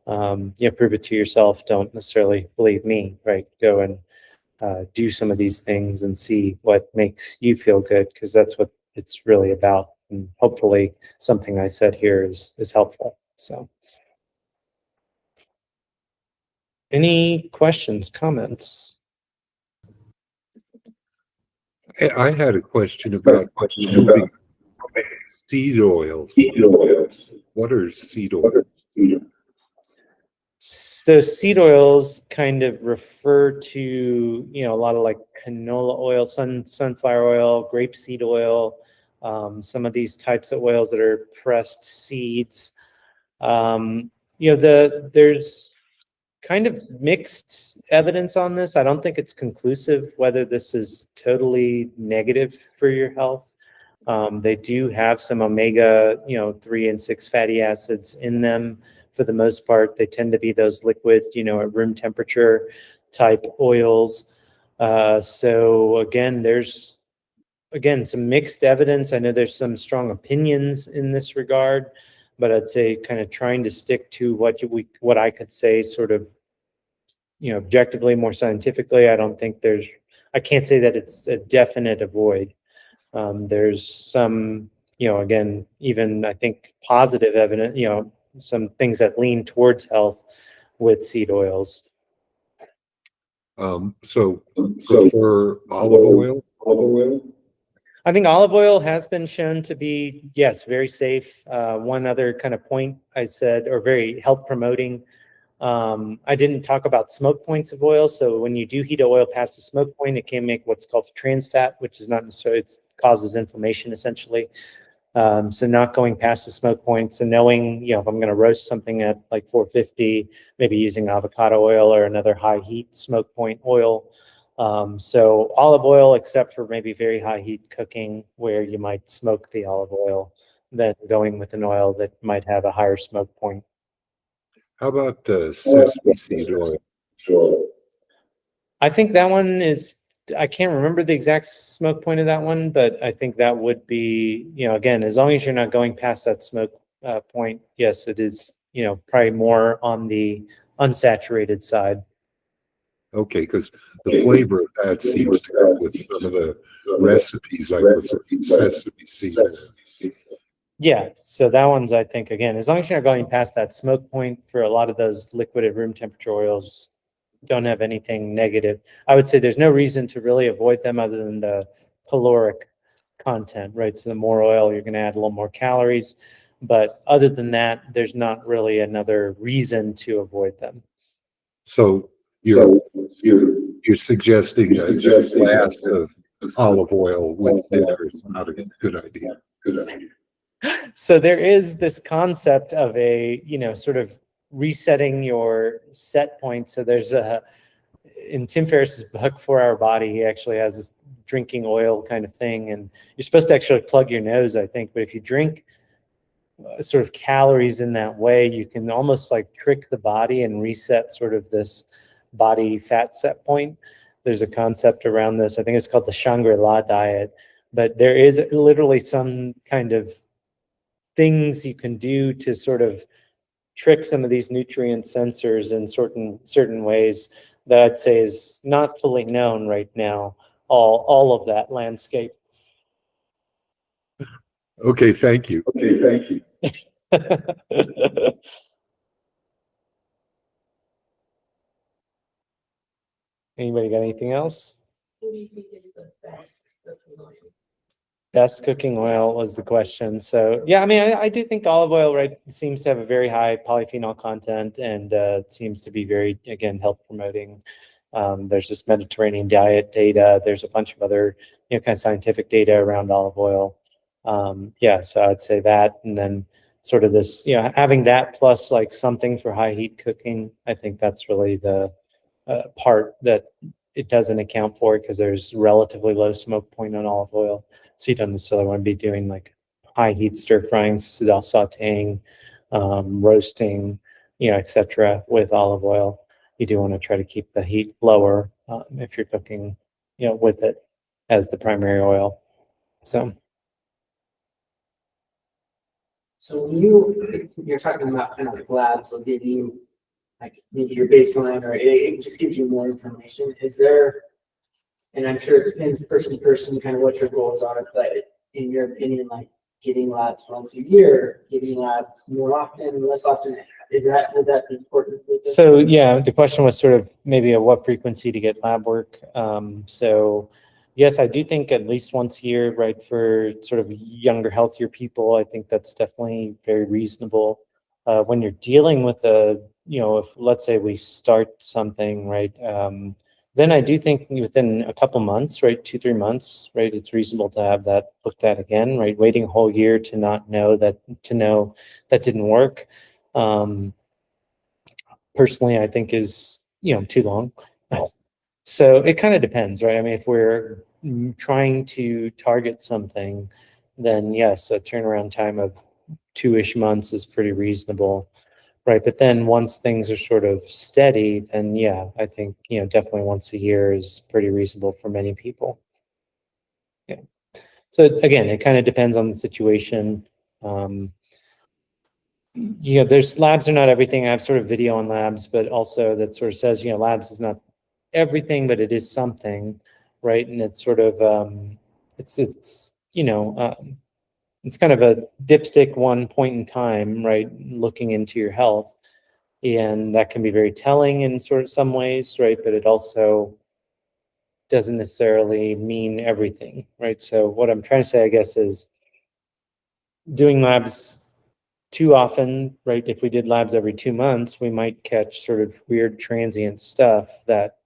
Prove it to yourself. Don't necessarily believe me, right? Go and do some of these things and see what makes you feel good, because that's what it's really about. And hopefully something I said here is helpful. So any questions, comments? I had a question about moving seed oils. What are seed oils? So seed oils kind of refer to, a lot of like canola oil, sunflower oil, grapeseed oil, some of these types of oils that are pressed seeds. There's kind of mixed evidence on this. I don't think it's conclusive whether this is totally negative for your health. They do have some omega, 3 and 6 fatty acids in them. For the most part, they tend to be those liquid, at room temperature type oils. So again, there's some mixed evidence. I know there's some strong opinions in this regard, but I'd say kind of trying to stick to what I could say sort of, objectively, more scientifically. I can't say that it's a definite avoid. There's some, again, even I think positive evidence, some things that lean towards health with seed oils. So prefer olive oil? I think olive oil has been shown to be, yes, very safe. One other kind of point I said, or very health promoting, I didn't talk about smoke points of oil. So when you do heat oil past a smoke point, it can make what's called trans fat, which is not necessarily, it causes inflammation essentially. So not going past the smoke points and knowing, if I'm going to roast something at like 450, maybe using avocado oil or another high heat smoke point oil. So olive oil, except for maybe very high heat cooking where you might smoke the olive oil, then going with an oil that might have a higher smoke point. How about sesame seed oil? I think that one is, I can't remember the exact smoke point of that one, but I think that would be, again, as long as you're not going past that smoke point, yes, it is, probably more on the unsaturated side. Okay, because the flavor of that seems to go with some of the recipes I put sesame seeds. Yeah, so that one's, I think, again, as long as you're not going past that smoke point for a lot of those liquid at room temperature oils, don't have anything negative. I would say there's no reason to really avoid them other than the caloric content, right? So the more oil, you're going to add a little more calories. But other than that, there's not really another reason to avoid them. So you're suggesting a glass of olive oil with dinner is not a good idea. So there is this concept of a, sort of resetting your set point. So there's in Tim Ferriss's book, 4 Hour Body, he actually has this drinking oil kind of thing. And you're supposed to actually plug your nose, I think. But if you drink sort of calories in that way, you can almost like trick the body and reset sort of this body fat set point. There's a concept around this. I think it's called the Shangri-La diet. But there is literally some kind of things you can do to sort of trick some of these nutrient sensors in certain ways that I'd say is not fully known right now, all of that landscape. Okay, thank you. Anybody got anything else? Who do you think is the best cooking oil? Best cooking oil was the question. So yeah, I mean, I do think olive oil, right, seems to have a very high polyphenol content and seems to be very, again, health promoting. There's this Mediterranean diet data. There's a bunch of other, kind of scientific data around olive oil. Yeah, so I'd say that, and then sort of this, having that plus like something for high heat cooking. I think that's really the part that it doesn't account for because there's relatively low smoke point on olive oil. So you don't necessarily want to be doing like high heat stir frying, sauteing, roasting, etc. with olive oil. You do want to try to keep the heat lower if you're cooking, with it as the primary oil. So when you're talking about kind of like labs will give you like maybe your baseline or it just gives you more information. Is there, and I'm sure it depends person to person, kind of what your goals are, but in your opinion, like getting labs once a year, getting labs more often, less often, would that be important? So yeah, the question was sort of maybe at what frequency to get lab work. So yes, I do think at least once a year, right, for sort of younger, healthier people, I think that's definitely very reasonable. When you're dealing with if let's say we start something, right, then I do think within a couple months, right, 2-3 months, right, it's reasonable to have that looked at again, right? Waiting a whole year to know that didn't work. Personally, I think is, too long. So it kind of depends, right? I mean, if we're trying to target something, then yes, a turnaround time of 2-ish months is pretty reasonable, right? But then once things are sort of steady, then yeah, I think, definitely once a year is pretty reasonable for many people. Yeah. So again, it kind of depends on the situation. There's labs are not everything. I have sort of video on labs, but also that sort of says, labs is not everything, but it is something, right? And it's sort of it's it's kind of a dipstick one point in time, right? Looking into your health, and that can be very telling in sort of some ways, right? But it also doesn't necessarily mean everything, right? So what I'm trying to say, I guess, is doing labs too often, right? If we did labs every 2 months, we might catch sort of weird transient stuff that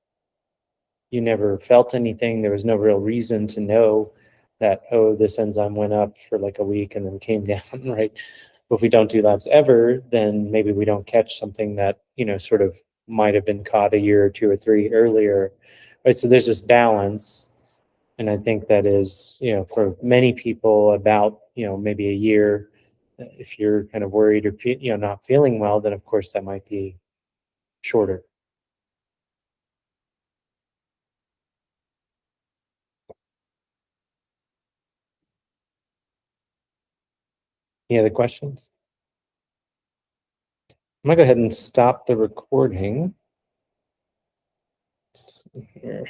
you never felt anything. There was no real reason to know that, oh, this enzyme went up for like a week and then came down, right? But if we don't do labs ever, then maybe we don't catch something that, sort of might have been caught a year or two or three earlier, right? So there's this balance. And I think that is, for many people about, maybe a year. If you're kind of worried or not feeling well, then of course that might be shorter. Any other questions? I'm gonna go ahead and stop the recording. Let's see here.